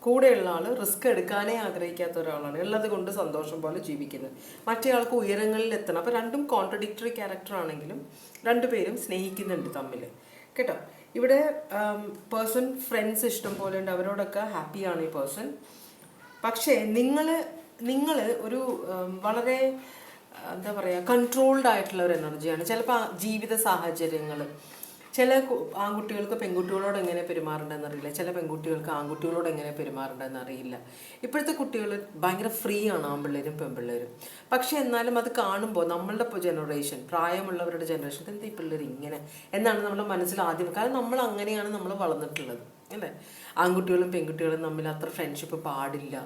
കൂടെയുള്ള ആൾ റിസ്ക് എടുക്കാനേ ആഗ്രഹിക്കാത്ത ഒരാളാണ്, ഉള്ളത് കൊണ്ട് സന്തോഷം പോലെ ജീവിക്കുന്നത്. മറ്റേ ആൾക്ക് ഉയരങ്ങളിൽ എത്തണം. അപ്പോൾ രണ്ടും കോൺട്രഡിക്ടറി ക്യാരക്ടർ ആണെങ്കിലും രണ്ടുപേരും സ്നേഹിക്കുന്നുണ്ട് തമ്മിൽ, കേട്ടോ. ഇവിടെ പേഴ്സൺ ഫ്രണ്ട്സ് ഇഷ്ടം പോലെ ഉണ്ട്, അവരോടൊക്കെ ഹാപ്പിയാണ് ഈ പേഴ്സൺ. പക്ഷേ നിങ്ങൾ ഒരു വളരെ എന്താ പറയുക, കൺട്രോൾഡ് ആയിട്ടുള്ള ഒരു എനർജിയാണ്. ചിലപ്പോൾ ജീവിത സാഹചര്യങ്ങൾ, ചില ആൺകുട്ടികൾക്ക് പെൺകുട്ടികളോട് എങ്ങനെ പെരുമാറേണ്ടതെന്ന് അറിയില്ല, ചില പെൺകുട്ടികൾക്ക് ആൺകുട്ടികളോട് എങ്ങനെ പെരുമാറേണ്ടതെന്ന് അറിയില്ല. ഇപ്പോഴത്തെ കുട്ടികൾ ഭയങ്കര ഫ്രീ ആണ്, ആൺപിള്ളേരും പെൺപിള്ളേരും. പക്ഷെ എന്നാലും അത് കാണുമ്പോൾ നമ്മളുടെ ജനറേഷൻ, പ്രായമുള്ളവരുടെ ജനറേഷൻ, എന്താ ഈ പിള്ളേർ ഇങ്ങനെ എന്നാണ് നമ്മുടെ മനസ്സിൽ ആദ്യം. കാരണം നമ്മൾ അങ്ങനെയാണ് നമ്മൾ വളർന്നിട്ടുള്ളത്, അല്ലേ. ആൺകുട്ടികളും പെൺകുട്ടികളും തമ്മിൽ അത്ര ഫ്രണ്ട്ഷിപ്പ് പാടില്ല.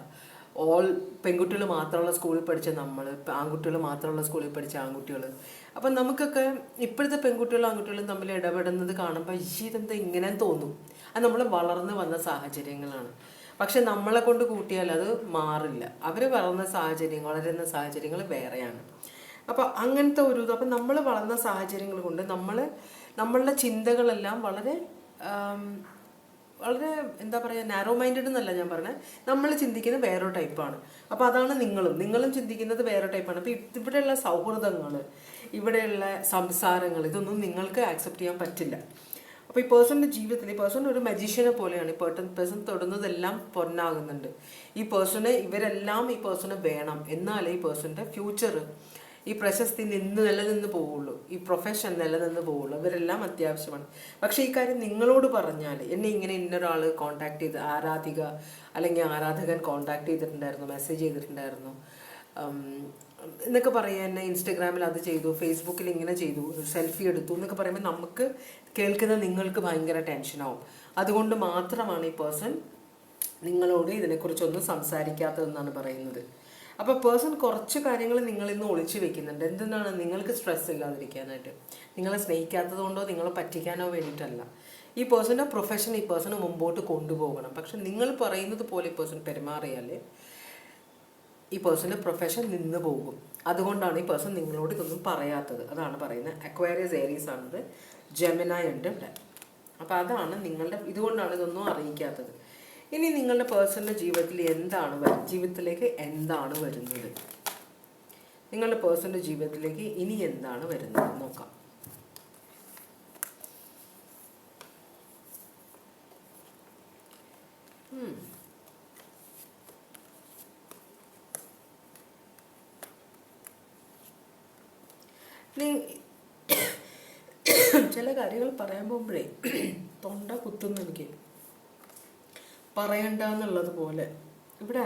പെൺകുട്ടികൾ മാത്രമുള്ള സ്കൂളിൽ പഠിച്ച നമ്മൾ, ആൺകുട്ടികൾ മാത്രമുള്ള സ്കൂളിൽ പഠിച്ച ആൺകുട്ടികൾ. അപ്പം നമുക്കൊക്കെ ഇപ്പോഴത്തെ പെൺകുട്ടികളും ആൺകുട്ടികളും തമ്മിൽ ഇടപെടുന്നത് കാണുമ്പോൾ ഇതെന്താ ഇങ്ങനെ തോന്നും. അത് നമ്മൾ വളർന്ന് വന്ന സാഹചര്യങ്ങളാണ്. പക്ഷെ നമ്മളെ കൊണ്ട് കൂട്ടിയാൽ അത് മാറില്ല. അവർ വളർന്ന സാഹചര്യങ്ങൾ, വളരുന്ന സാഹചര്യങ്ങൾ വേറെയാണ്. അപ്പോൾ അങ്ങനത്തെ ഒരു ഇത്. അപ്പം നമ്മൾ വളർന്ന സാഹചര്യങ്ങൾ കൊണ്ട് നമ്മളുടെ ചിന്തകളെല്ലാം വളരെ എന്താ പറയുക, നാരോ മൈൻഡഡ് എന്നല്ല ഞാൻ പറഞ്ഞത്, നമ്മൾ ചിന്തിക്കുന്നത് വേറൊരു ടൈപ്പാണ്. അപ്പോൾ അതാണ് നിങ്ങളും ചിന്തിക്കുന്നത് വേറെ ടൈപ്പാണ്. അപ്പോൾ ഇവിടെയുള്ള സൗഹൃദങ്ങൾ, ഇവിടെയുള്ള സംസാരങ്ങൾ, ഇതൊന്നും നിങ്ങൾക്ക് ആക്സെപ്റ്റ് ചെയ്യാൻ പറ്റില്ല. അപ്പോൾ ഈ പേഴ്സണിൻ്റെ ജീവിതത്തിൽ ഈ പേഴ്സൺ ഒരു മജീഷ്യനെ പോലെയാണ്. ഈ പേഴ്സൺ തൊടുന്നതെല്ലാം പൊന്നാകുന്നുണ്ട്. ഈ പേഴ്സണ് വേണം, എന്നാലേ ഈ പേഴ്സണിൻ്റെ ഫ്യൂച്ചർ, ഈ പ്രശസ്തി നിലനിന്ന് പോവുള്ളൂ, ഈ പ്രൊഫഷൻ നിലനിന്ന് പോവുള്ളൂ. ഇവരെല്ലാം അത്യാവശ്യമാണ്. പക്ഷേ ഈ കാര്യം നിങ്ങളോട് പറഞ്ഞാൽ, എന്നെ ഇങ്ങനെ ഇന്നൊരാൾ കോൺടാക്ട് ചെയ്ത്, ആരാധിക അല്ലെങ്കിൽ ആരാധകൻ കോൺടാക്ട് ചെയ്തിട്ടുണ്ടായിരുന്നു, മെസ്സേജ് ചെയ്തിട്ടുണ്ടായിരുന്നു എന്നൊക്കെ പറയുക, എന്നെ ഇൻസ്റ്റഗ്രാമിൽ അത് ചെയ്തു, ഫേസ്ബുക്കിൽ ഇങ്ങനെ ചെയ്തു, സെൽഫി എടുത്തു എന്നൊക്കെ പറയുമ്പോൾ നമുക്ക് കേൾക്കുന്ന നിങ്ങൾക്ക് ഭയങ്കര ടെൻഷനാവും. അതുകൊണ്ട് മാത്രമാണ് ഈ പേഴ്സൺ നിങ്ങളോട് ഇതിനെക്കുറിച്ചൊന്നും സംസാരിക്കാത്തതെന്നാണ് പറയുന്നത്. അപ്പോൾ പേഴ്സൺ കുറച്ച് കാര്യങ്ങൾ നിങ്ങളിൽ നിന്ന് ഒളിച്ചു വെക്കുന്നുണ്ട്. എന്തെന്നാണ്? നിങ്ങൾക്ക് സ്ട്രെസ് ഇല്ലാതിരിക്കാനായിട്ട്. നിങ്ങളെ സ്നേഹിക്കാത്തത് കൊണ്ടോ നിങ്ങളെ പറ്റിക്കാനോ വേണ്ടിയിട്ടല്ല. ഈ പേഴ്സൻ്റെ പ്രൊഫഷൻ ഈ പേഴ്സണ് മുമ്പോട്ട് കൊണ്ടുപോകണം. പക്ഷെ നിങ്ങൾ പറയുന്നത് പോലെ ഈ പേഴ്സൺ പെരുമാറിയാൽ ഈ പേഴ്സൻ്റെ പ്രൊഫഷൻ നിന്ന് പോകും. അതുകൊണ്ടാണ് ഈ പേഴ്സൺ നിങ്ങളോട് ഇതൊന്നും പറയാത്തത്. അതാണ് പറയുന്നത്. അക്വേറിയസ് ഏരീസ് ആണത്, ജെമിനായി ഉണ്ട് ഇവിടെ. അപ്പോൾ അതാണ് ഇതുകൊണ്ടാണ് ഇതൊന്നും അറിയിക്കാത്തത്. ഇനി നിങ്ങളുടെ പേഴ്സണൽ ജീവിതത്തിലേക്ക് എന്താണ് വരുന്നത്? നിങ്ങളുടെ പേഴ്സണൽ ജീവിതത്തിലേക്ക് ഇനി എന്താണ് വരുന്നത് നോക്കാം. ചില കാര്യങ്ങൾ പറയാൻ പോകുമ്പോഴേ തൊണ്ട കുത്തുന്നു എനിക്ക്. പറയണ്ട എന്നുള്ളത് പോലെ ഇവിടെ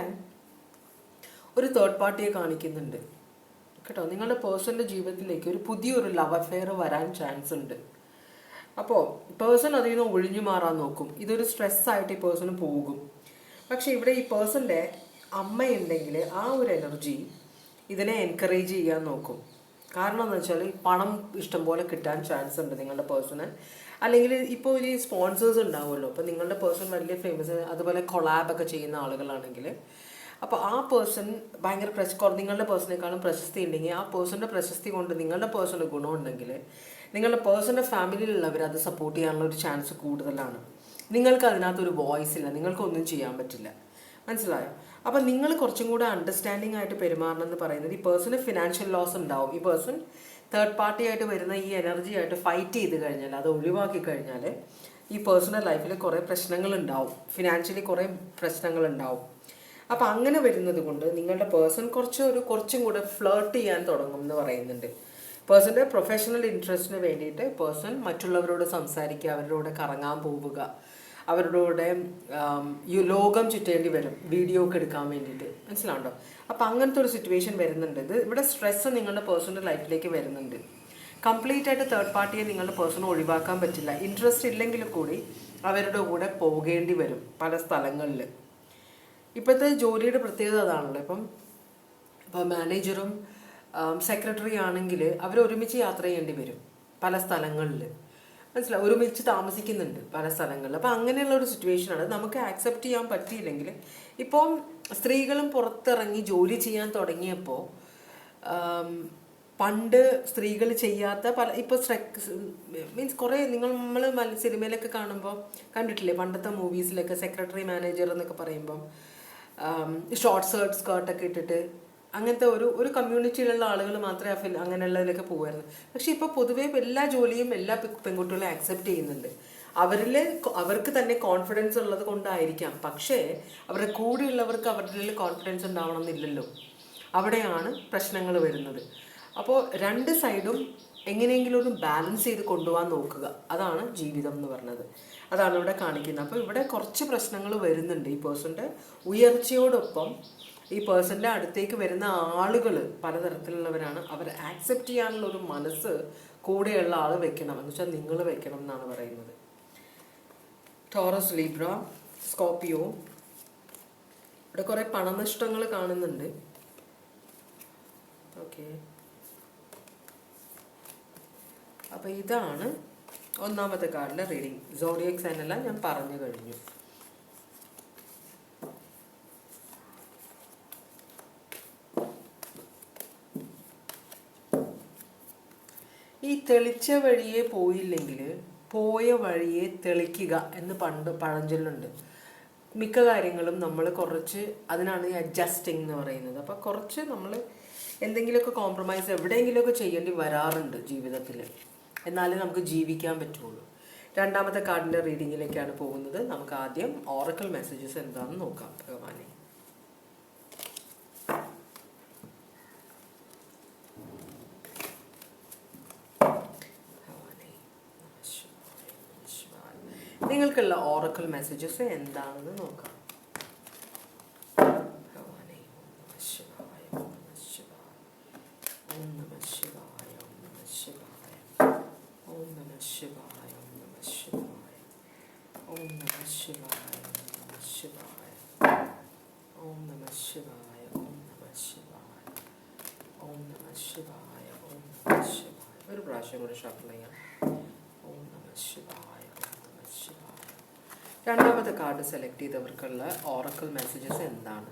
ഒരു തേർഡ് പാർട്ടിയെ കാണിക്കുന്നുണ്ട്, കേട്ടോ. നിങ്ങളുടെ പേഴ്സണിൻ്റെ ജീവിതത്തിലേക്ക് ഒരു പുതിയൊരു ലവ് അഫെയർ വരാൻ ചാൻസ് ഉണ്ട്. അപ്പോൾ പേഴ്സൺ അതിൽ നിന്ന് ഒഴിഞ്ഞു മാറാൻ നോക്കും. ഇതൊരു സ്ട്രെസ്സായിട്ട് ഈ പേഴ്സണ് പോകും. പക്ഷേ ഇവിടെ ഈ പേഴ്സൻ്റെ അമ്മയുണ്ടെങ്കിൽ ആ ഒരു എനർജി ഇതിനെ എൻകറേജ് ചെയ്യാൻ നോക്കും. കാരണം എന്ന് വെച്ചാൽ പണം ഇഷ്ടംപോലെ കിട്ടാൻ ചാൻസ് ഉണ്ട് നിങ്ങളുടെ പേഴ്സണ്. അല്ലെങ്കിൽ ഇപ്പോൾ ഒരു സ്പോൺസേഴ്സ് ഉണ്ടാവുമല്ലോ. അപ്പോൾ നിങ്ങളുടെ പേഴ്സൺ വലിയ ഫേമസ്, അതുപോലെ കൊളാബൊക്കെ ചെയ്യുന്ന ആളുകളാണെങ്കിൽ, അപ്പോൾ ആ പേഴ്സൺ ഭയങ്കര നിങ്ങളുടെ പേഴ്സണേക്കാളും പ്രശസ്തി ഉണ്ടെങ്കിൽ ആ പേഴ്സണിൻ്റെ പ്രശസ്തി കൊണ്ട് നിങ്ങളുടെ പേഴ്സണിന് ഗുണമുണ്ടെങ്കിൽ നിങ്ങളുടെ പേഴ്സണിൻ്റെ ഫാമിലിയിലുള്ളവർ അത് സപ്പോർട്ട് ചെയ്യാനുള്ള ഒരു ചാൻസ് കൂടുതലാണ്. നിങ്ങൾക്ക് അതിനകത്തൊരു വോയിസ് ഇല്ല, നിങ്ങൾക്കൊന്നും ചെയ്യാൻ പറ്റില്ല. മനസ്സിലായോ? അപ്പം നിങ്ങൾ കുറച്ചും കൂടെ അണ്ടർസ്റ്റാൻഡിങ് ആയിട്ട് പെരുമാറണം എന്ന് പറയുന്നത്, ഈ പേഴ്സണ് ഫിനാൻഷ്യൽ ലോസ് ഉണ്ടാവും. ഈ പേഴ്സൺ തേർഡ് പാർട്ടി ആയിട്ട് വരുന്ന ഈ എനർജി ആയിട്ട് ഫൈറ്റ് ചെയ്ത് കഴിഞ്ഞാൽ, അത് ഒഴിവാക്കി കഴിഞ്ഞാൽ ഈ പേഴ്സണൽ ലൈഫിൽ കുറേ പ്രശ്നങ്ങളുണ്ടാവും, ഫിനാൻഷ്യലി കുറേ പ്രശ്നങ്ങളുണ്ടാവും. അപ്പോൾ അങ്ങനെ വരുന്നത് കൊണ്ട് നിങ്ങളുടെ പേഴ്സൺ കുറച്ചും കൂടെ ഫ്ലേർട്ട് ചെയ്യാൻ തുടങ്ങും എന്ന് പറയുന്നുണ്ട്. പേഴ്സൻ്റെ പ്രൊഫഷണൽ ഇൻട്രസ്റ്റിന് വേണ്ടിയിട്ട് പേഴ്സൺ മറ്റുള്ളവരോട് സംസാരിക്കുക, അവരോട് കറങ്ങാൻ പോവുക, അവരുടെ കൂടെ ലോകം ചുറ്റേണ്ടി വരും വീഡിയോ ഒക്കെ എടുക്കാൻ വേണ്ടിയിട്ട്, മനസ്സിലാവുണ്ടോ? അപ്പം അങ്ങനത്തെ ഒരു സിറ്റുവേഷൻ വരുന്നുണ്ട്. ഇത് ഇവിടെ സ്ട്രെസ്സ് നിങ്ങളുടെ പേഴ്സണൽ ലൈഫിലേക്ക് വരുന്നുണ്ട്. കംപ്ലീറ്റ് ആയിട്ട് തേർഡ് പാർട്ടിയെ നിങ്ങളുടെ പേഴ്സണൽ ഒഴിവാക്കാൻ പറ്റില്ല. ഇൻട്രസ്റ്റ് ഇല്ലെങ്കിൽ കൂടി അവരുടെ കൂടെ പോകേണ്ടി വരും പല സ്ഥലങ്ങളിൽ. ഇപ്പോഴത്തെ ജോലിയുടെ പ്രത്യേകത അതാണല്ലോ. ഇപ്പോൾ മാനേജറും സെക്രട്ടറി ആണെങ്കിൽ അവർ ഒരുമിച്ച് യാത്ര ചെയ്യേണ്ടി വരും പല സ്ഥലങ്ങളിൽ, മനസ്സിലാവും, ഒരുമിച്ച് താമസിക്കുന്നുണ്ട് പല സ്ഥലങ്ങളിൽ. അപ്പോൾ അങ്ങനെയുള്ള ഒരു സിറ്റുവേഷനാണ്. നമുക്ക് ആക്സെപ്റ്റ് ചെയ്യാൻ പറ്റിയില്ലെങ്കിൽ, ഇപ്പം സ്ത്രീകളും പുറത്തിറങ്ങി ജോലി ചെയ്യാൻ തുടങ്ങിയപ്പോൾ പണ്ട് സ്ത്രീകൾ ചെയ്യാത്ത പല ഇപ്പോൾ മീൻസ് കുറേ നമ്മൾ സിനിമയിലൊക്കെ കാണുമ്പോൾ കണ്ടിട്ടില്ലേ, പണ്ടത്തെ മൂവീസിലൊക്കെ സെക്രട്ടറി മാനേജർ എന്നൊക്കെ പറയുമ്പം ഷോർട്ട് സ്കേർട്ടൊക്കെ ഇട്ടിട്ട് അങ്ങനത്തെ ഒരു കമ്മ്യൂണിറ്റിയിലുള്ള ആളുകൾ മാത്രമേ അങ്ങനെയുള്ളതിലൊക്കെ പോകുമായിരുന്നു. പക്ഷെ ഇപ്പോൾ പൊതുവേ എല്ലാ ജോലിയും എല്ലാ പെൺകുട്ടികളും ആക്സെപ്റ്റ് ചെയ്യുന്നുണ്ട്. അവർക്ക് തന്നെ കോൺഫിഡൻസ് ഉള്ളത് കൊണ്ടായിരിക്കാം. പക്ഷേ അവരുടെ കൂടെയുള്ളവർക്ക് അവരുടെ കോൺഫിഡൻസ് ഉണ്ടാവണം എന്നില്ലല്ലോ. അവിടെയാണ് പ്രശ്നങ്ങൾ വരുന്നത്. അപ്പോൾ രണ്ട് സൈഡും എങ്ങനെയെങ്കിലും ഒരു ബാലൻസ് ചെയ്ത് കൊണ്ടുപോകാൻ നോക്കുക. അതാണ് ജീവിതം എന്ന് പറഞ്ഞത്. അതാണ് ഇവിടെ കാണിക്കുന്നത്. അപ്പോൾ ഇവിടെ കുറച്ച് പ്രശ്നങ്ങൾ വരുന്നുണ്ട്. ഈ പേഴ്സൻ്റെ ഉയർച്ചയോടൊപ്പം ഈ പേഴ്സൻ്റെ അടുത്തേക്ക് വരുന്ന ആളുകൾ പലതരത്തിലുള്ളവരാണ്. അവർ ആക്സെപ്റ്റ് ചെയ്യാനുള്ള ഒരു മനസ്സ് കൂടെയുള്ള ആൾ വെക്കണം, എന്ന് വെച്ചാൽ നിങ്ങൾ വെക്കണം എന്നാണ് പറയുന്നത്. ടോറസ്, ലീബ്ര, സ്കോർപിയോ, ഇവിടെ കുറേ പണനഷ്ടങ്ങൾ കാണുന്നുണ്ട്. ഓക്കെ, അപ്പോൾ ഇതാണ് ഒന്നാമത്തെ കാർഡിലെ റീഡിങ്. സോഡിയക് സൈൻ എല്ലാം ഞാൻ പറഞ്ഞു കഴിഞ്ഞു. ഈ തെളിച്ച വഴിയെ പോയില്ലെങ്കിൽ പോയ വഴിയെ തെളിക്കുക എന്ന് പഴഞ്ചൊല്ലുണ്ട്. മിക്ക കാര്യങ്ങളും നമ്മൾ കുറച്ച്, അതിനാണ് ഈ അഡ്ജസ്റ്റിംഗ് എന്ന് പറയുന്നത്. അപ്പോൾ കുറച്ച് നമ്മൾ എന്തെങ്കിലുമൊക്കെ കോംപ്രമൈസ് എവിടെയെങ്കിലുമൊക്കെ ചെയ്യേണ്ടി വരാറുണ്ട് ജീവിതത്തിൽ, എന്നാലേ നമുക്ക് ജീവിക്കാൻ പറ്റുള്ളൂ. രണ്ടാമത്തെ കാർഡിൻ്റെ റീഡിങ്ങിലേക്കാണ് പോകുന്നത്. നമുക്ക് ആദ്യം ഓറക്കിൾ മെസ്സേജസ് എന്താണെന്ന് നോക്കാം. ഭഗവാനെ, നിങ്ങൾക്കുള്ള ഓറക്കിൾ മെസ്സേജസ് എന്താണെന്ന് നോക്കാം. ഭഗവാനെ, ഓം നമഃ ശിവായ, ഓം നമഃ ശിവായ, ഓം നമഃ ശിവായ, ഓം നമഃ ശിവായ, ഓം നമഃ ശിവായ, ഓം നമഃ ശിവായ, ഓം നമഃ ശിവായ, ഓം നമഃ ശിവായ, ഓം നമഃ ശിവായ. ഒരു പ്രാവശ്യം കൂടെ ഷഫിൾ ചെയ്യാം. ഓം നമഃ ശിവായ, ഓം നമഃ ശിവായ. രണ്ടാമത്തെ കാർഡ് സെലക്ട് ചെയ്തവർക്കുള്ള ഓറക്കിൾ മെസ്സേജസ് എന്താണ്?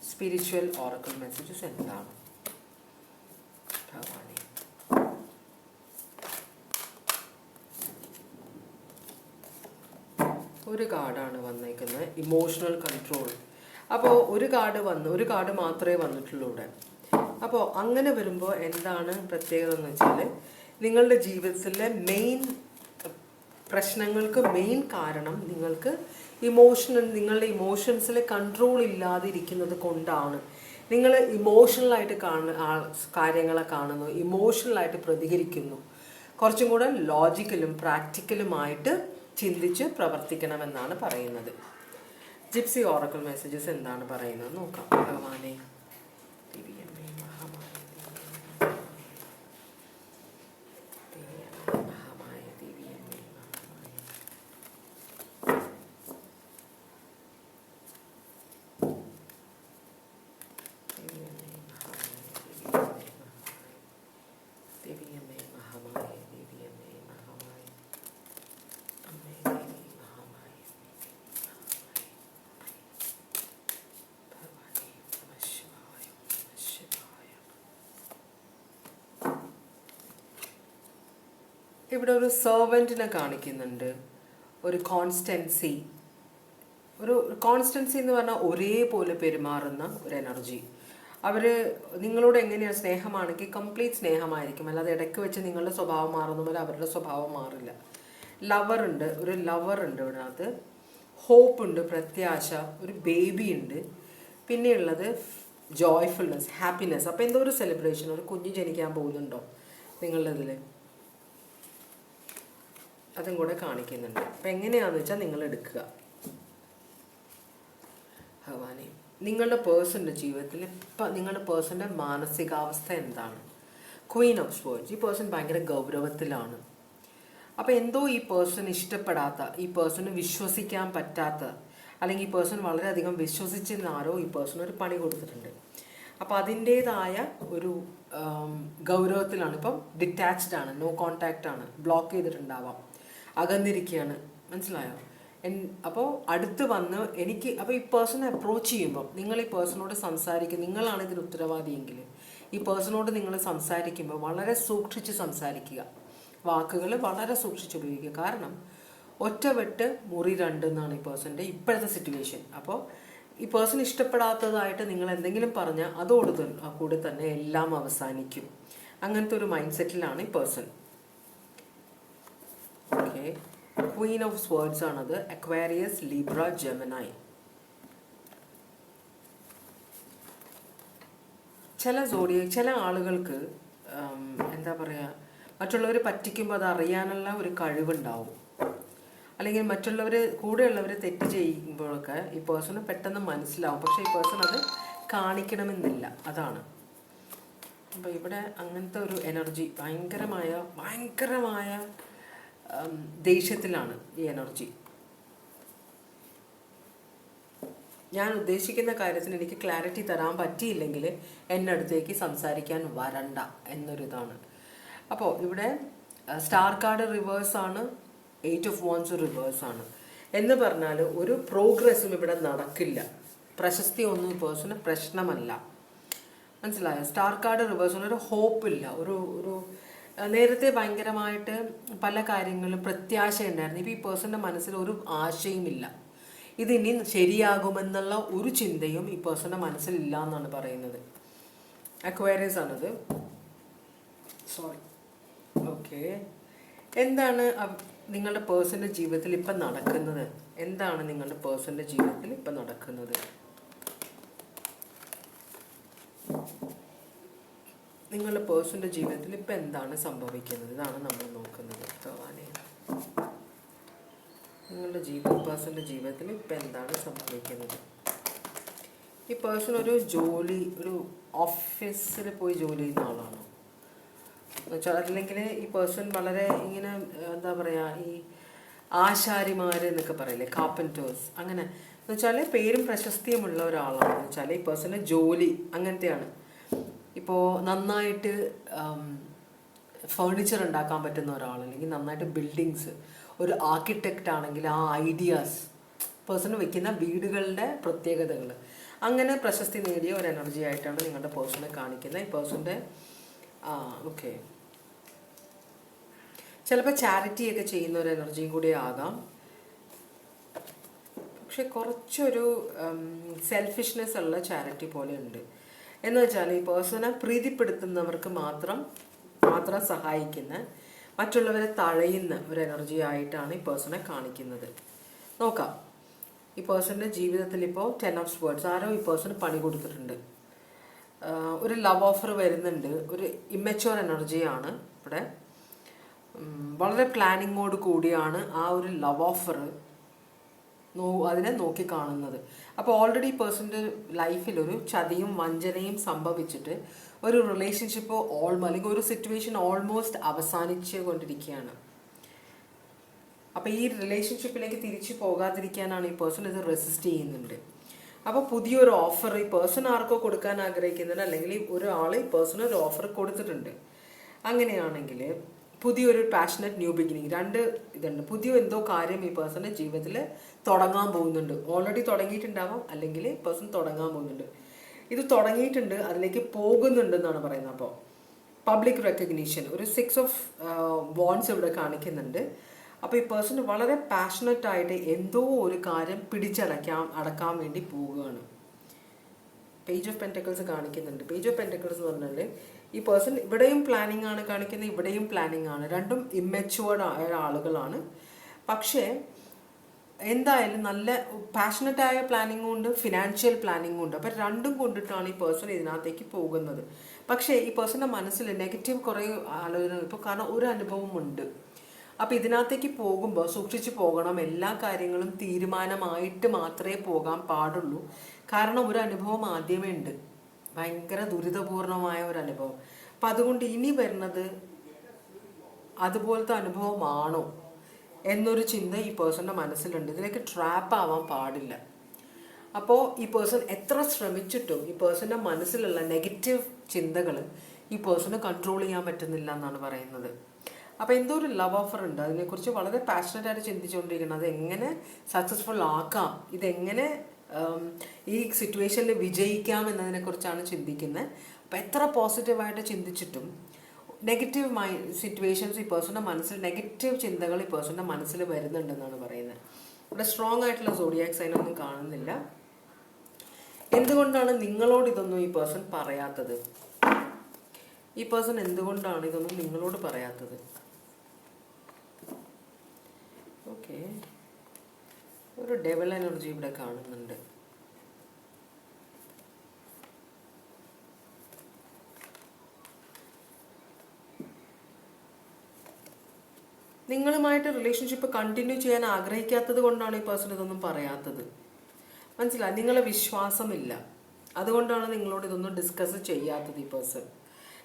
സ്പിരിച്വൽ ഓറക്കിൾ മെസ്സേജസ് എന്താണ്? ഭഗവാനെ, ഒരു കാർഡാണ് വന്നേക്കുന്നത്, ഇമോഷണൽ കൺട്രോൾ. അപ്പോൾ ഒരു കാർഡ് മാത്രമേ വന്നിട്ടുള്ളൂ ഇവിടെ. അപ്പോൾ അങ്ങനെ വരുമ്പോൾ എന്താണ് പ്രത്യേകത എന്ന് വെച്ചാൽ, നിങ്ങളുടെ ജീവിതത്തിലെ പ്രശ്നങ്ങൾക്ക് മെയിൻ കാരണം നിങ്ങൾക്ക് നിങ്ങളുടെ ഇമോഷൻസിൽ കൺട്രോൾ ഇല്ലാതിരിക്കുന്നത് കൊണ്ടാണ്. നിങ്ങൾ ഇമോഷണലായിട്ട് കാര്യങ്ങളെ കാണുന്നു, ഇമോഷണലായിട്ട് പ്രതികരിക്കുന്നു. കുറച്ചും കൂടെ ലോജിക്കലും പ്രാക്ടിക്കലുമായിട്ട് ചിന്തിച്ച് പ്രവർത്തിക്കണമെന്നാണ് പറയുന്നത്. ജിപ്സി ഓറക്കിൾ മെസ്സേജസ് എന്താണ് പറയുന്നത് നോക്കാം. ഭഗവാനെ, ഇവിടെ ഒരു സെർവൻറ്റിനെ കാണിക്കുന്നുണ്ട്. ഒരു കോൺസ്റ്റൻസി എന്ന് പറഞ്ഞാൽ ഒരേപോലെ പെരുമാറുന്ന ഒരു എനർജി. അവർ നിങ്ങളോട് എങ്ങനെയാണ് സ്നേഹമാണെങ്കിൽ കംപ്ലീറ്റ് സ്നേഹമായിരിക്കും, അല്ലാതെ ഇടയ്ക്ക് വെച്ച് നിങ്ങളുടെ സ്വഭാവം മാറുന്ന പോലെ അവരുടെ സ്വഭാവം മാറില്ല. ഒരു ലവർ ഉണ്ട് ഇതിനകത്ത്. ഹോപ്പ് ഉണ്ട്, പ്രത്യാശ, ഒരു ബേബി ഉണ്ട്. പിന്നെയുള്ളത് ജോയ്ഫുൾനെസ്, ഹാപ്പിനെസ്. അപ്പോൾ എന്തോ ഒരു സെലിബ്രേഷൻ, ഒരു കുഞ്ഞ് ജനിക്കാൻ പോകുന്നുണ്ടോ നിങ്ങളുടെ ഇതിൽ? അതും കൂടെ കാണിക്കുന്നുണ്ട്. അപ്പം എങ്ങനെയാണെന്ന് വെച്ചാൽ നിങ്ങൾ എടുക്കുക. ഭഗവാനെ, നിങ്ങളുടെ പേഴ്സൻ്റെ ജീവിതത്തിൽ ഇപ്പം നിങ്ങളുടെ പേഴ്സൻ്റെ മാനസികാവസ്ഥ എന്താണ്? Queen of swords. ഈ പേഴ്സൺ ഭയങ്കര ഗൗരവത്തിലാണ്. അപ്പോൾ എന്തോ ഈ പേഴ്സൺ ഇഷ്ടപ്പെടാത്ത, ഈ പേഴ്സണ് വിശ്വസിക്കാൻ പറ്റാത്ത, അല്ലെങ്കിൽ ഈ പേഴ്സൺ വളരെയധികം വിശ്വസിച്ചിരുന്ന ആരോ ഈ പേഴ്സൺ ഒരു പണി കൊടുത്തിട്ടുണ്ട്. അപ്പോൾ അതിൻ്റേതായ ഒരു ഗൗരവത്തിലാണ്. ഇപ്പം ഡിറ്റാച്ച്ഡ് ആണ്, നോ കോണ്ടാക്റ്റ് ആണ്, ബ്ലോക്ക് ചെയ്തിട്ടുണ്ടാവാം, അകന്നിരിക്കുകയാണ്. മനസ്സിലായോ? അപ്പോൾ അടുത്ത് വന്ന് അപ്പോൾ ഈ പേഴ്സണെ അപ്രോച്ച് ചെയ്യുമ്പോൾ, നിങ്ങൾ ഈ പേഴ്സണോട് സംസാരിക്കും, നിങ്ങളാണ് ഇതിന് ഉത്തരവാദിയെങ്കിൽ ഈ പേഴ്സണോട് നിങ്ങൾ സംസാരിക്കുമ്പോൾ വളരെ സൂക്ഷിച്ച് സംസാരിക്കുക. വാക്കുകൾ വളരെ സൂക്ഷിച്ച് ഉപയോഗിക്കുക. കാരണം ഒറ്റ വെട്ട് മുറി രണ്ട് എന്നാണ് ഈ പേഴ്സൻ്റെ ഇപ്പോഴത്തെ സിറ്റുവേഷൻ. അപ്പോൾ ഈ പേഴ്സൺ ഇഷ്ടപ്പെടാത്തതായിട്ട് നിങ്ങൾ എന്തെങ്കിലും പറഞ്ഞാൽ അതോട് കൂടെ തന്നെ എല്ലാം അവസാനിക്കും. അങ്ങനത്തെ ഒരു മൈൻഡ് സെറ്റിലാണ് ഈ പേഴ്സൺ. ഓക്കെ, ക്വീൻ ഓഫ് സ്വേർഡ്സ് ആണത്. Aquarius, Libra, Gemini. ചില ആളുകൾക്ക് എന്താ പറയുക, മറ്റുള്ളവർ പറ്റിക്കുമ്പോൾ അത് അറിയാനുള്ള ഒരു കഴിവുണ്ടാവും. അല്ലെങ്കിൽ മറ്റുള്ളവർ കൂടെയുള്ളവർ തെറ്റ് ചെയ്യുമ്പോഴൊക്കെ ഈ പേഴ്സണ് പെട്ടെന്ന് മനസ്സിലാവും. പക്ഷേ ഈ പേഴ്സൺ അത് കാണിക്കണമെന്നില്ല. അതാണ്. അപ്പോൾ ഇവിടെ അങ്ങനത്തെ ഒരു എനർജി, ഭയങ്കരമായ ദേഷ്യത്തിലാണ് ഈ എനർജി. ഞാൻ ഉദ്ദേശിക്കുന്ന കാര്യത്തിന് എനിക്ക് ക്ലാരിറ്റി തരാൻ പറ്റിയില്ലെങ്കിൽ എൻ്റെ അടുത്തേക്ക് സംസാരിക്കാൻ വരണ്ട എന്നൊരിതാണ്. അപ്പോൾ ഇവിടെ സ്റ്റാർ കാർഡ് റിവേഴ്സാണ്, 8 ഓഫ് വാൻഡ്സ് റിവേഴ്സാണ്. എന്ന് പറഞ്ഞാൽ ഒരു പ്രോഗ്രസ്സും ഇവിടെ നടക്കില്ല. പ്രശസ്തി ഒന്നും ഈ പേഴ്സണ് പ്രശ്നമല്ല. മനസ്സിലായോ? സ്റ്റാർ കാർഡ് റിവേഴ്സിന് ഒരു ഹോപ്പില്ല. ഒരു നേരത്തെ ഭയങ്കരമായിട്ട് പല കാര്യങ്ങളും പ്രത്യാശ ഉണ്ടായിരുന്നു. ഇപ്പോൾ ഈ പേഴ്സൻ്റെ മനസ്സിൽ ഒരു ആശയുമില്ല. ഇതിനി ശരിയാകുമെന്നുള്ള ഒരു ചിന്തയും ഈ പേഴ്സൻ്റെ മനസ്സിലില്ല എന്നാണ് പറയുന്നത്. അക്വയറീസ് ആണത്. സോറി. ഓക്കെ, എന്താണ് നിങ്ങളുടെ പേഴ്സൻ്റെ ജീവിതത്തിൽ ഇപ്പം നടക്കുന്നത്? എന്താണ് നിങ്ങളുടെ പേഴ്സൻ്റെ ജീവിതത്തിൽ ഇപ്പം നടക്കുന്നത്? നിങ്ങളുടെ പേഴ്സൻ്റെ ജീവിതത്തിൽ ഇപ്പം എന്താണ് സംഭവിക്കുന്നത്? ഇതാണ് നമ്മൾ നോക്കുന്നത്. ഭഗവാനെ, നിങ്ങളുടെ പേഴ്സൻ്റെ ജീവിതത്തിൽ ഇപ്പം എന്താണ് സംഭവിക്കുന്നത്? ഈ പേഴ്സൺ ഒരു ഓഫീസിൽ പോയി ജോലി ചെയ്യുന്ന ആളാണോ എന്നുവെച്ചാൽ, അല്ലെങ്കിൽ ഈ പേഴ്സൺ വളരെ ഇങ്ങനെ എന്താ പറയുക, ഈ ആശാരിമാർ എന്നൊക്കെ പറയില്ലേ, കാർപ്പൻറ്റേഴ്സ്, അങ്ങനെ എന്ന് വെച്ചാൽ പേരും പ്രശസ്തിയുമുള്ള ഒരാളാണെന്ന് വെച്ചാൽ ഈ പേഴ്സൻ്റെ ജോലി അങ്ങനത്തെയാണ്. ഇപ്പോൾ നന്നായിട്ട് ഫേർണിച്ചർ ഉണ്ടാക്കാൻ പറ്റുന്ന ഒരാൾ, അല്ലെങ്കിൽ നന്നായിട്ട് ബിൽഡിങ്സ്, ഒരു ആർക്കിടെക്റ്റ് ആണെങ്കിൽ ആ ഐഡിയാസ്, പേഴ്സൺ വയ്ക്കുന്ന വീടുകളുടെ പ്രത്യേകതകൾ, അങ്ങനെ പ്രശസ്തി നേടിയ ഒരു എനർജി ആയിട്ടാണ് നിങ്ങളുടെ പേഴ്സണെ കാണിക്കുന്നത്. ഈ പേഴ്സൻ്റെ ഓക്കെ, ചിലപ്പോൾ ചാരിറ്റിയൊക്കെ ചെയ്യുന്ന ഒരു എനർജിയും കൂടി ആകാം. പക്ഷെ കുറച്ചൊരു സെൽഫിഷ്നെസ് ഉള്ള ചാരിറ്റി പോലെ ഉണ്ട്. എന്ന് വെച്ചാൽ ഈ പേഴ്സണെ പ്രീതിപ്പെടുത്തുന്നവർക്ക് മാത്രം സഹായിക്കുന്ന, മറ്റുള്ളവരെ തഴയുന്ന ഒരു എനർജി ആയിട്ടാണ് ഈ പേഴ്സണെ കാണിക്കുന്നത്. നോക്കാം, ഈ പേഴ്സൻ്റെ ജീവിതത്തിൽ ഇപ്പോൾ 10 ഓഫ് സ്വേർഡ്സ്, ആരോ ഈ പേഴ്സണ് പണി കൊടുത്തിട്ടുണ്ട്. ഒരു ലവ് ഓഫർ വരുന്നുണ്ട്. ഒരു ഇമ്മച്വർ എനർജിയാണ് ഇവിടെ. വളരെ പ്ലാനിങ്ങോട് കൂടിയാണ് ആ ഒരു ലവ് ഓഫർ അതിനെ നോക്കി കാണുന്നത്. അപ്പോൾ ഓൾറെഡി ഈ പേഴ്സൻ്റെ ലൈഫിൽ ഒരു ചതിയും വഞ്ചനയും സംഭവിച്ചിട്ട് ഒരു റിലേഷൻഷിപ്പ് അല്ലെങ്കിൽ ഒരു സിറ്റുവേഷൻ ഓൾമോസ്റ്റ് അവസാനിച്ചു കൊണ്ടിരിക്കുകയാണ്. അപ്പോൾ ഈ റിലേഷൻഷിപ്പിലേക്ക് തിരിച്ചു പോകാതിരിക്കാനാണ് ഈ പേഴ്സൺ ഇത് റെസിസ്റ്റ് ചെയ്യുന്നുണ്ട്. അപ്പോൾ പുതിയൊരു ഓഫർ ഈ പേഴ്സൺ ആർക്കോ കൊടുക്കാൻ ആഗ്രഹിക്കുന്നുണ്ട്, അല്ലെങ്കിൽ ഒരാൾ ഈ പേഴ്സൺ ഒരു ഓഫർ കൊടുത്തിട്ടുണ്ട്. അങ്ങനെയാണെങ്കിൽ പുതിയൊരു പാഷനറ്റ് ന്യൂ ബിഗിനിങ്, 2 ഇതുണ്ട്. പുതിയ എന്തോ കാര്യം ഈ പേഴ്സൻ്റെ ജീവിതത്തിൽ തുടങ്ങാൻ പോകുന്നുണ്ട്. ഓൾറെഡി തുടങ്ങിയിട്ടുണ്ടാവാം, അല്ലെങ്കിൽ പേഴ്സൺ തുടങ്ങാൻ പോകുന്നുണ്ട്. ഇത് തുടങ്ങിയിട്ടുണ്ട്, അതിലേക്ക് പോകുന്നുണ്ട് എന്നാണ് പറയുന്നത്. അപ്പോൾ പബ്ലിക് റെക്കഗ്നീഷൻ, ഒരു 6 ഓഫ് വാൻഡ്സ് ഇവിടെ കാണിക്കുന്നുണ്ട്. അപ്പോൾ ഈ പേഴ്സൺ വളരെ പാഷനറ്റ് ആയിട്ട് എന്തോ ഒരു കാര്യം അടക്കാൻ വേണ്ടി പോവുകയാണ്. പേജ് ഓഫ് പെൻറ്റക്കിൾസ് കാണിക്കുന്നുണ്ട്. പേജ് ഓഫ് പെൻറ്റക്കിൾസ് എന്ന് പറഞ്ഞാൽ ഈ പേഴ്സൺ ഇവിടെയും പ്ലാനിങ് ആണ് കാണിക്കുന്നത്, ഇവിടെയും പ്ലാനിങ് ആണ്. രണ്ടും ഇമ്മച്യൂർഡ് ആയ ആളുകളാണ്. പക്ഷേ എന്തായാലും നല്ല പാഷനറ്റായ പ്ലാനിങ്ങും ഉണ്ട്, ഫിനാൻഷ്യൽ പ്ലാനിങ്ങും ഉണ്ട്. അപ്പം രണ്ടും കൊണ്ടിട്ടാണ് ഈ പേഴ്സൺ ഇതിനകത്തേക്ക് പോകുന്നത്. പക്ഷേ ഈ പേഴ്സൻ്റെ മനസ്സിൽ നെഗറ്റീവ് കുറേ ആലോചന, ഇപ്പോൾ കാരണം ഒരു അനുഭവമുണ്ട്. അപ്പോൾ ഇതിനകത്തേക്ക് പോകുമ്പോൾ സൂക്ഷിച്ചു പോകണം. എല്ലാ കാര്യങ്ങളും തീരുമാനമായിട്ട് മാത്രമേ പോകാൻ പാടുള്ളൂ. കാരണം ഒരു അനുഭവം ആദ്യമേ ഉണ്ട്, ഭയങ്കര ദുരിതപൂർണമായ ഒരു അനുഭവം. അപ്പം അതുകൊണ്ട് ഇനി വരുന്നത് അതുപോലത്തെ അനുഭവമാണോ എന്നൊരു ചിന്ത ഈ പേഴ്സൻ്റെ മനസ്സിലുണ്ട്. ഇതിലേക്ക് ട്രാപ്പ് ആവാൻ പാടില്ല. അപ്പോൾ ഈ പേഴ്സൺ എത്ര ശ്രമിച്ചിട്ടും ഈ പേഴ്സൻ്റെ മനസ്സിലുള്ള നെഗറ്റീവ് ചിന്തകൾ ഈ പേഴ്സണ് കൺട്രോൾ ചെയ്യാൻ പറ്റുന്നില്ല എന്നാണ് പറയുന്നത്. അപ്പോൾ എന്തോ ഒരു ലവ് ഓഫർ ഉണ്ട്, അതിനെക്കുറിച്ച് വളരെ പാഷനറ്റ് ആയിട്ട് ചിന്തിച്ചുകൊണ്ടിരിക്കണം. അത് എങ്ങനെ സക്സസ്ഫുൾ ആക്കാം, ഇതെങ്ങനെ ഈ സിറ്റുവേഷനിൽ വിജയിക്കാം എന്നതിനെക്കുറിച്ചാണ് ചിന്തിക്കുന്നത്. അപ്പോൾ എത്ര പോസിറ്റീവായിട്ട് ചിന്തിച്ചിട്ടും നെഗറ്റീവ് സിറ്റുവേഷൻസ് ഈ പേഴ്സൻ്റെ മനസ്സിൽ, നെഗറ്റീവ് ചിന്തകൾ ഈ പേഴ്സൻ്റെ മനസ്സിൽ വരുന്നുണ്ടെന്നാണ് പറയുന്നത്. ഇവിടെ സ്ട്രോങ് ആയിട്ടുള്ള സോഡിയാക് സൈൻ ഒന്നും കാണുന്നില്ല. എന്തുകൊണ്ടാണ് നിങ്ങളോട് ഇതൊന്നും ഈ പേഴ്സൺ പറയാത്തത്? ഈ പേഴ്സൺ എന്തുകൊണ്ടാണ് ഇതൊന്നും നിങ്ങളോട് പറയാത്തത്? ഓക്കെ, ഒരു ഡെവൽ എനർജി ഇവിടെ കാണുന്നുണ്ട്. നിങ്ങളുമായിട്ട് റിലേഷൻഷിപ്പ് കണ്ടിന്യൂ ചെയ്യാൻ ആഗ്രഹിക്കാത്തത് കൊണ്ടാണ് ഈ പേഴ്സൺ ഇതൊന്നും പറയാത്തത്. മനസ്സിലായി? നിങ്ങളെ വിശ്വാസമില്ല, അതുകൊണ്ടാണ് നിങ്ങളോട് ഇതൊന്നും ഡിസ്കസ് ചെയ്യാത്തത് ഈ പേഴ്സൺ.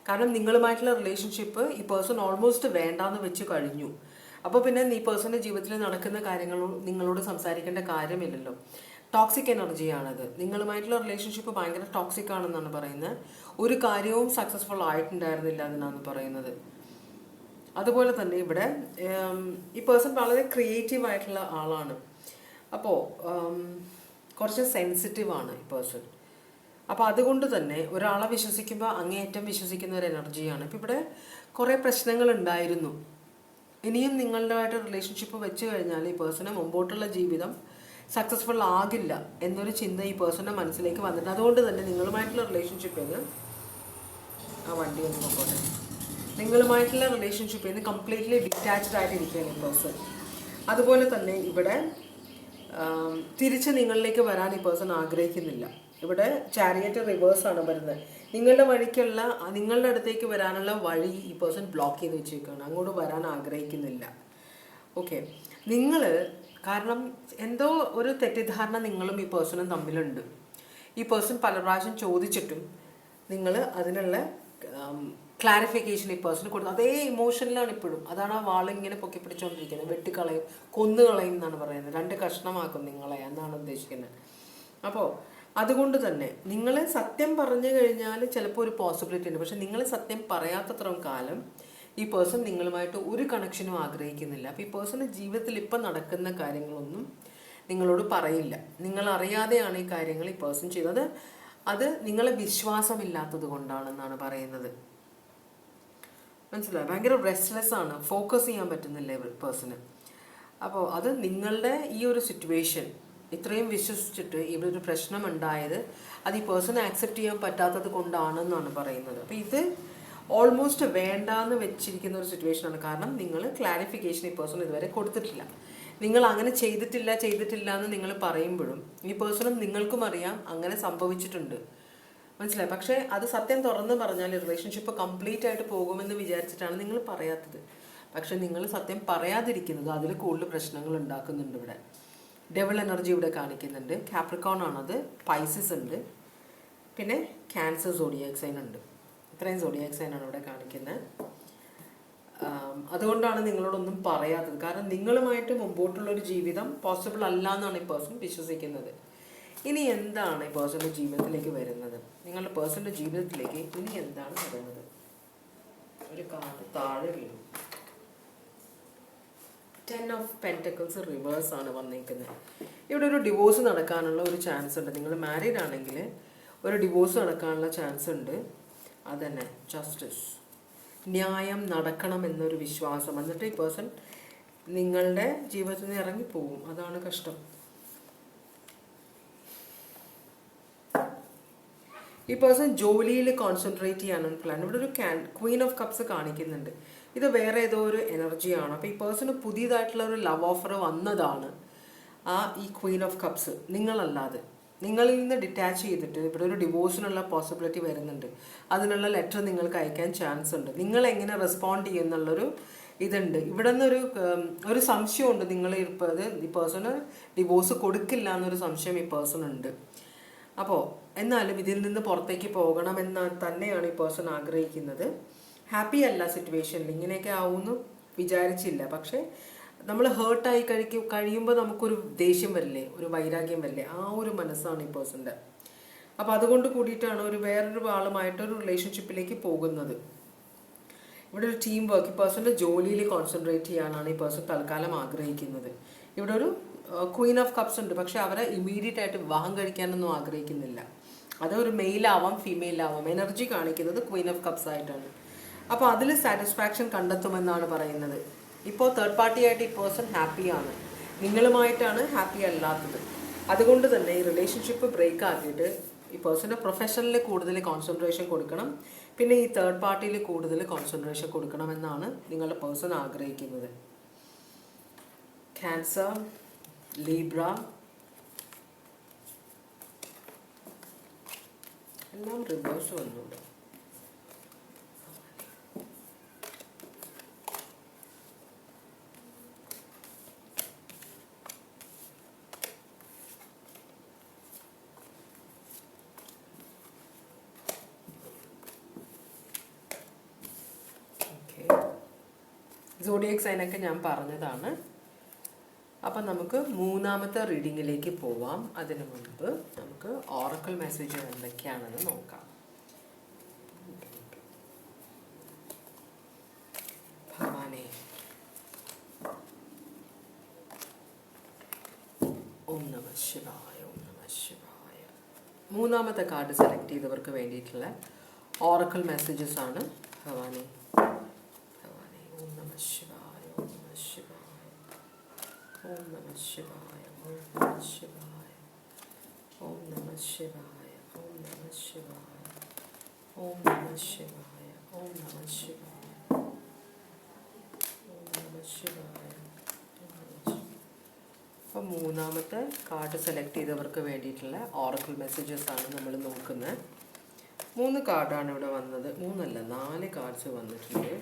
കാരണം നിങ്ങളുമായിട്ടുള്ള റിലേഷൻഷിപ്പ് ഈ പേഴ്സൺ ഓൾമോസ്റ്റ് വേണ്ടാന്ന് വെച്ച് കഴിഞ്ഞു. അപ്പോൾ പിന്നെ ഈ പേഴ്സൻ്റെ ജീവിതത്തിൽ നടക്കുന്ന കാര്യങ്ങളും നിങ്ങളോട് സംസാരിക്കേണ്ട കാര്യമില്ലല്ലോ. ടോക്സിക് എനർജിയാണത്. നിങ്ങളുമായിട്ടുള്ള റിലേഷൻഷിപ്പ് ഭയങ്കര ടോക്സിക് ആണെന്നാണ് പറയുന്നത്. ഒരു കാര്യവും സക്സസ്ഫുൾ ആയിട്ടുണ്ടായിരുന്നില്ല എന്നാണ് പറയുന്നത്. അതുപോലെ തന്നെ ഇവിടെ ഈ പേഴ്സൺ വളരെ ക്രിയേറ്റീവ് ആയിട്ടുള്ള ആളാണ്. അപ്പോൾ കുറച്ച് സെൻസിറ്റീവാണ് ഈ പേഴ്സൺ. അപ്പോൾ അതുകൊണ്ട് തന്നെ ഒരാളെ വിശ്വസിക്കുമ്പോൾ അങ്ങേയറ്റം വിശ്വസിക്കുന്ന ഒരു എനർജിയാണ്. ഇപ്പോൾ ഇവിടെ കുറേ പ്രശ്നങ്ങൾ ഉണ്ടായിരുന്നു. ഇനിയും നിങ്ങളുടെയായിട്ട് റിലേഷൻഷിപ്പ് വെച്ച് കഴിഞ്ഞാൽ ഈ പേഴ്സണ് മുമ്പോട്ടുള്ള ജീവിതം സക്സസ്ഫുൾ ആകില്ല എന്നൊരു ചിന്ത ഈ പേഴ്സൻ്റെ മനസ്സിലേക്ക് വന്നിട്ട്, അതുകൊണ്ട് തന്നെ നിങ്ങളുമായിട്ടുള്ള റിലേഷൻഷിപ്പിൽ നിന്ന് ആ വണ്ടി ഒന്ന് നോക്കട്ടെ, നിങ്ങളുമായിട്ടുള്ള റിലേഷൻഷിപ്പിൽ നിന്ന് കംപ്ലീറ്റ്ലി ഡിറ്റാച്ച്ഡ് ആയിട്ടിരിക്കുകയാണ് ഈ പേഴ്സൺ. അതുപോലെ തന്നെ ഇവിടെ തിരിച്ച് നിങ്ങളിലേക്ക് വരാൻ ഈ പേഴ്സൺ ആഗ്രഹിക്കുന്നില്ല. ഇവിടെ ചാരിയറ്റ് റിവേഴ്സാണ് വരുന്നത്. നിങ്ങളുടെ വഴിക്കുള്ള, നിങ്ങളുടെ അടുത്തേക്ക് വരാനുള്ള വഴി ഈ പേഴ്സൺ ബ്ലോക്ക് ചെയ്ത് വെച്ചേക്കാണ്, അങ്ങോട്ട് വരാൻ ആഗ്രഹിക്കുന്നില്ല. ഓക്കെ, നിങ്ങൾ കാരണം എന്തോ ഒരു തെറ്റിദ്ധാരണ നിങ്ങളും ഈ പേഴ്സണും തമ്മിലുണ്ട്. ഈ പേഴ്സൺ പല പ്രാവശ്യം ചോദിച്ചിട്ടും നിങ്ങൾ അതിനുള്ള ക്ലാരിഫിക്കേഷൻ ഈ പേഴ്സൺ കൊടുത്തു. അതേ ഇമോഷനിലാണ് ഇപ്പോഴും. അതാണ് ആ വാളിങ്ങനെ പൊക്കി പിടിച്ചുകൊണ്ടിരിക്കുന്നത്. വെട്ടിക്കളയും, കൊന്നുകളയും എന്നാണ് പറയുന്നത്. 2 കഷ്ണമാക്കും നിങ്ങളെ എന്നാണ് ഉദ്ദേശിക്കുന്നത്. അപ്പോൾ അതുകൊണ്ട് തന്നെ നിങ്ങൾ സത്യം പറഞ്ഞു കഴിഞ്ഞാൽ ചിലപ്പോൾ ഒരു പോസിബിലിറ്റി ഉണ്ട്. പക്ഷെ നിങ്ങൾ സത്യം പറയാത്തത്രയും കാലം ഈ പേഴ്സൺ നിങ്ങളുമായിട്ട് ഒരു കണക്ഷനും ആഗ്രഹിക്കുന്നില്ല. അപ്പോൾ ഈ പേഴ്സൻ്റെ ജീവിതത്തിൽ ഇപ്പം നടക്കുന്ന കാര്യങ്ങളൊന്നും നിങ്ങളോട് പറയില്ല. നിങ്ങൾ അറിയാതെയാണ് ഈ കാര്യങ്ങൾ ഈ പേഴ്സൺ ചെയ്തത്. അത് നിങ്ങളെ വിശ്വാസമില്ലാത്തത് കൊണ്ടാണെന്നാണ് പറയുന്നത്. മനസ്സിലായി? ഭയങ്കര റെസ്റ്റ്ലെസ് ആണ്, ഫോക്കസ് ചെയ്യാൻ പറ്റുന്നില്ല പേഴ്സണ്. അപ്പോൾ അത് നിങ്ങളുടെ ഈ ഒരു സിറ്റുവേഷൻ ഇത്രയും വിശ്വസിച്ചിട്ട് ഇവിടെ ഒരു പ്രശ്നം ഉണ്ടായത് അത് ഈ പേഴ്സണെ ആക്സെപ്റ്റ് ചെയ്യാൻ പറ്റാത്തത് കൊണ്ടാണെന്നാണ് പറയുന്നത്. അപ്പോൾ ഇത് ഓൾമോസ്റ്റ് വേണ്ടാന്ന് വെച്ചിരിക്കുന്ന ഒരു സിറ്റുവേഷനാണ്. കാരണം നിങ്ങൾ ക്ലാരിഫിക്കേഷൻ ഈ പേഴ്സൺ ഇതുവരെ കൊടുത്തിട്ടില്ല. നിങ്ങൾ അങ്ങനെ ചെയ്തിട്ടില്ല എന്ന് നിങ്ങൾ പറയുമ്പോഴും ഈ പേഴ്സണും നിങ്ങൾക്കും അറിയാം അങ്ങനെ സംഭവിച്ചിട്ടുണ്ട്. മനസ്സിലായി? പക്ഷേ അത് സത്യം തുറന്ന് പറഞ്ഞാൽ റിലേഷൻഷിപ്പ് കംപ്ലീറ്റ് ആയിട്ട് പോകുമെന്ന് വിചാരിച്ചിട്ടാണ് നിങ്ങൾ പറയാത്തത്. പക്ഷെ നിങ്ങൾ സത്യം പറയാതിരിക്കുന്നത് അതിൽ കൂടുതൽ പ്രശ്നങ്ങൾ ഉണ്ടാക്കുന്നുണ്ട്. ഇവിടെ ഡെവിൾ എനർജി ഇവിടെ കാണിക്കുന്നുണ്ട്. കാപ്രിക്കോൺ ആണത്, പൈസസ് ഉണ്ട്, പിന്നെ ക്യാൻസർ സോഡിയാക് സൈൻ ഉണ്ട്. ഇത്രയും സോഡിയാക് സൈനാണ് ഇവിടെ കാണിക്കുന്നത്. അതുകൊണ്ടാണ് നിങ്ങളോടൊന്നും പറയാത്തത്. കാരണം നിങ്ങളുമായിട്ട് മുമ്പോട്ടുള്ളൊരു ജീവിതം പോസിബിൾ അല്ല എന്നാണ് ഈ പേഴ്സൺ വിശ്വസിക്കുന്നത്. ഇനി എന്താണ് ഈ പേഴ്സൻ്റെ ജീവിതത്തിലേക്ക് വരുന്നത്? നിങ്ങളുടെ പേഴ്സൻ്റെ ജീവിതത്തിലേക്ക് ഇനി എന്താണ് വരുന്നത്? ഒരു കാർഡ് താഴെ വീണു. 10 ഓഫ് പെൻറ്റക്കിൾസ് റിവേഴ്സ് ആണ് വന്നിരിക്കുന്നത്. ഇവിടെ ഒരു ഡിവോഴ്സ് നടക്കാനുള്ള ഒരു ചാൻസ് ഉണ്ട്. നിങ്ങൾ മാരീഡ് ആണെങ്കിൽ ഒരു ഡിവോഴ്സ് നടക്കാനുള്ള ചാൻസ് ഉണ്ട്. അതന്നെ ജസ്റ്റിസ്, ന്യായം നടക്കണം എന്നൊരു വിശ്വാസം. എന്നിട്ട് ഈ പേഴ്സൺ നിങ്ങളുടെ ജീവിതത്തിൽ നിന്ന് ഇറങ്ങിപ്പോകും. അതാണ് കഷ്ടം. ഈ പേഴ്സൺ ജോലിയിൽ കോൺസെൻട്രേറ്റ് ചെയ്യാനാണ് പ്ലാൻ. ഇവിടെ ഒരു ക്വീൻ ഓഫ് കപ്സ് കാണിക്കുന്നുണ്ട്. ഇത് വേറെ ഏതോ ഒരു എനർജിയാണ്. അപ്പോൾ ഈ പേഴ്സണ് പുതിയതായിട്ടുള്ള ഒരു ലവ് ഓഫർ വന്നതാണ് ഈ ക്വീൻ ഓഫ് കപ്സ്. നിങ്ങളല്ലാതെ നിങ്ങളിൽ നിന്ന് ഡിറ്റാച്ച് ചെയ്തിട്ട് ഇവിടെ ഒരു ഡിവോഴ്സിനുള്ള പോസിബിലിറ്റി വരുന്നുണ്ട്. അതിനുള്ള ലെറ്റർ നിങ്ങൾക്ക് അയക്കാൻ ചാൻസ് ഉണ്ട്. നിങ്ങൾ എങ്ങനെ റെസ്പോണ്ട് ചെയ്യുന്നുള്ളൊരു ഇതുണ്ട്. ഇവിടെ നിന്നൊരു ഒരു സംശയമുണ്ട്, നിങ്ങൾ ഈ പേഴ്സണ് ഡിവോഴ്സ് കൊടുക്കില്ല എന്നൊരു സംശയം ഈ പേഴ്സൺ ഉണ്ട്. അപ്പോൾ എന്നാലും ഇതിൽ നിന്ന് പുറത്തേക്ക് പോകണമെന്ന് തന്നെയാണ് ഈ പേഴ്സൺ ആഗ്രഹിക്കുന്നത്. ഹാപ്പി അല്ല സിറ്റുവേഷനിൽ, ഇങ്ങനെയൊക്കെ ആവുമെന്ന് വിചാരിച്ചില്ല. പക്ഷേ നമ്മൾ ഹേർട്ടായി കഴിയുമ്പോൾ നമുക്കൊരു ദേഷ്യം വരില്ലേ, ഒരു വൈരാഗ്യം വരില്ലേ, ആ ഒരു മനസ്സാണ് ഈ പേഴ്സൻ്റെ. അപ്പോൾ അതുകൊണ്ട് കൂടിയിട്ടാണ് വേറൊരു ആളുമായിട്ടൊരു റിലേഷൻഷിപ്പിലേക്ക് പോകുന്നത്. ഇവിടെ ഒരു ടീം വർക്ക്, ഈ പേഴ്സൻ്റെ ജോലിയിൽ കോൺസെൻട്രേറ്റ് ചെയ്യാനാണ് ഈ പേഴ്സൺ തൽക്കാലം ആഗ്രഹിക്കുന്നത്. ഇവിടെ ഒരു ക്വീൻ ഓഫ് കപ്സ് ഉണ്ട്, പക്ഷെ അവരെ ഇമ്മീഡിയറ്റ് ആയിട്ട് വിവാഹം കഴിക്കാനൊന്നും ആഗ്രഹിക്കുന്നില്ല. അത് ഒരു മെയിലാവാം ഫീമെയിലാവാം, എനർജി കാണിക്കുന്നത് ക്വീൻ ഓഫ് കപ്സ് ആയിട്ടാണ്. അപ്പോൾ അതിൽ സാറ്റിസ്ഫാക്ഷൻ കണ്ടെത്തുമെന്നാണ് പറയുന്നത്. ഇപ്പോൾ തേർഡ് പാർട്ടി ആയിട്ട് ഈ പേഴ്സൺ ഹാപ്പിയാണ്, നിങ്ങളുമായിട്ടാണ് ഹാപ്പി അല്ലാത്തത്. അതുകൊണ്ട് തന്നെ ഈ റിലേഷൻഷിപ്പ് ബ്രേക്ക് ആക്കിയിട്ട് ഈ പേഴ്സൻ്റെ പ്രൊഫഷനിൽ കൂടുതൽ കോൺസെൻട്രേഷൻ കൊടുക്കണം, പിന്നെ ഈ തേർഡ് പാർട്ടിയിൽ കൂടുതൽ കോൺസെൻട്രേഷൻ കൊടുക്കണമെന്നാണ് നിങ്ങളുടെ പേഴ്സൺ ആഗ്രഹിക്കുന്നത്. ക്യാൻസർ, ലീബ്ര, എല്ലാം റിവേഴ്സ് വന്നുണ്ട്. സോഡിയക് സൈനൊക്കെ ഞാൻ പറഞ്ഞതാണ്. അപ്പം നമുക്ക് മൂന്നാമത്തെ റീഡിങ്ങിലേക്ക് പോവാം. അതിനു മുൻപ് നമുക്ക് ഓറക്കിൾ മെസ്സേജ് എന്തൊക്കെയാണെന്ന് നോക്കാം. ഭഗവാനേ, ഓം നമഃ ശിവായ, ഓം നമഃ ശിവായ. മൂന്നാമത്തെ കാർഡ് സെലക്ട് ചെയ്തവർക്ക് വേണ്ടിയിട്ടുള്ള ഓറക്കിൾ മെസ്സേജസ് ആണ്. ഭഗവാനേ, ഓം നമഃ ശിവായ, ഓം നമഃ ശിവായ, ഓം നമഃ ശിവായ, ഓം നമഃ ശിവായ, ഓം നമഃ ശിവായ, ഓം നമഃ ശിവായ, ഓം നമഃ ശിവായ, ഓം നമഃ ശിവായ, ഓം നമഃ ശിവായ. അപ്പം മൂന്നാമത്തെ കാർഡ് സെലക്ട് ചെയ്തവർക്ക് വേണ്ടിയിട്ടുള്ള ഓറക്കിൾ മെസ്സേജസ് ആണ് നമ്മൾ നോക്കുന്നത്. 3 കാർഡാണ് ഇവിടെ വന്നത്, 3 അല്ല 4 കാർഡ്സ് വന്നിട്ടുണ്ട്.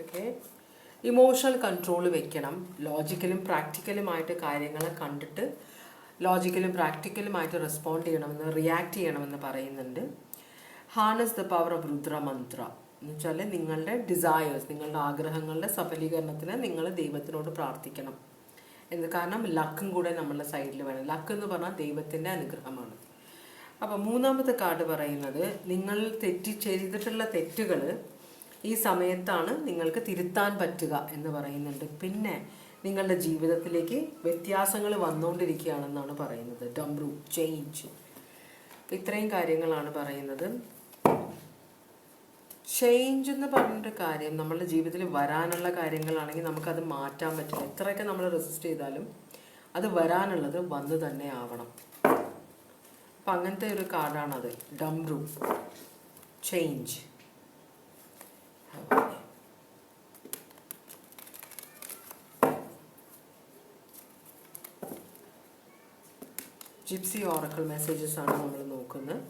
ഓക്കെ, ഇമോഷണൽ കൺട്രോൾ വെക്കണം. ലോജിക്കലും പ്രാക്ടിക്കലുമായിട്ട് കാര്യങ്ങളെ കണ്ടിട്ട് ലോജിക്കലും പ്രാക്ടിക്കലുമായിട്ട് റെസ്പോണ്ട് ചെയ്യണമെന്ന്, റിയാക്ട് ചെയ്യണമെന്ന് പറയുന്നുണ്ട്. Harness the power of Rudra mantra എന്ന് വെച്ചാൽ നിങ്ങളുടെ ഡിസയേഴ്സ്, നിങ്ങളുടെ ആഗ്രഹങ്ങളുടെ സഫലീകരണത്തിന് നിങ്ങൾ ദൈവത്തിനോട് പ്രാർത്ഥിക്കണം എന്ന്. കാരണം ലക്കും കൂടെ നമ്മളുടെ സൈഡിൽ വേണം. ലക്ക് എന്ന് പറഞ്ഞാൽ ദൈവത്തിൻ്റെ അനുഗ്രഹമാണ്. അപ്പം മൂന്നാമത്തെ കാർഡ് പറയുന്നത് നിങ്ങൾ ചെയ്തിട്ടുള്ള തെറ്റുകൾ ഈ സമയത്താണ് നിങ്ങൾക്ക് തിരുത്താൻ പറ്റുക എന്ന് പറയുന്നുണ്ട്. പിന്നെ നിങ്ങളുടെ ജീവിതത്തിലേക്ക് വ്യത്യാസങ്ങൾ വന്നുകൊണ്ടിരിക്കുകയാണെന്നാണ് പറയുന്നത്. ഡംബ്രു, ചേഞ്ച്, ഇത്രയും കാര്യങ്ങളാണ് പറയുന്നത്. ചേഞ്ച് എന്ന് പറഞ്ഞൊരു കാര്യം നമ്മളുടെ ജീവിതത്തിൽ വരാനുള്ള കാര്യങ്ങളാണെങ്കിൽ നമുക്കത് മാറ്റാൻ പറ്റില്ല. എത്രയൊക്കെ നമ്മൾ റെസിസ്റ്റ് ചെയ്താലും അത് വരാനുള്ളത് വന്ന് തന്നെ ആവണം. അപ്പം അങ്ങനത്തെ ഒരു കാർഡാണത്, ഡംബ്രു, ചേഞ്ച്. ജിപ്സി ഓറക്കിൾ മെസ്സേജസ് ആണ് നമ്മൾ നോക്കുന്നത്.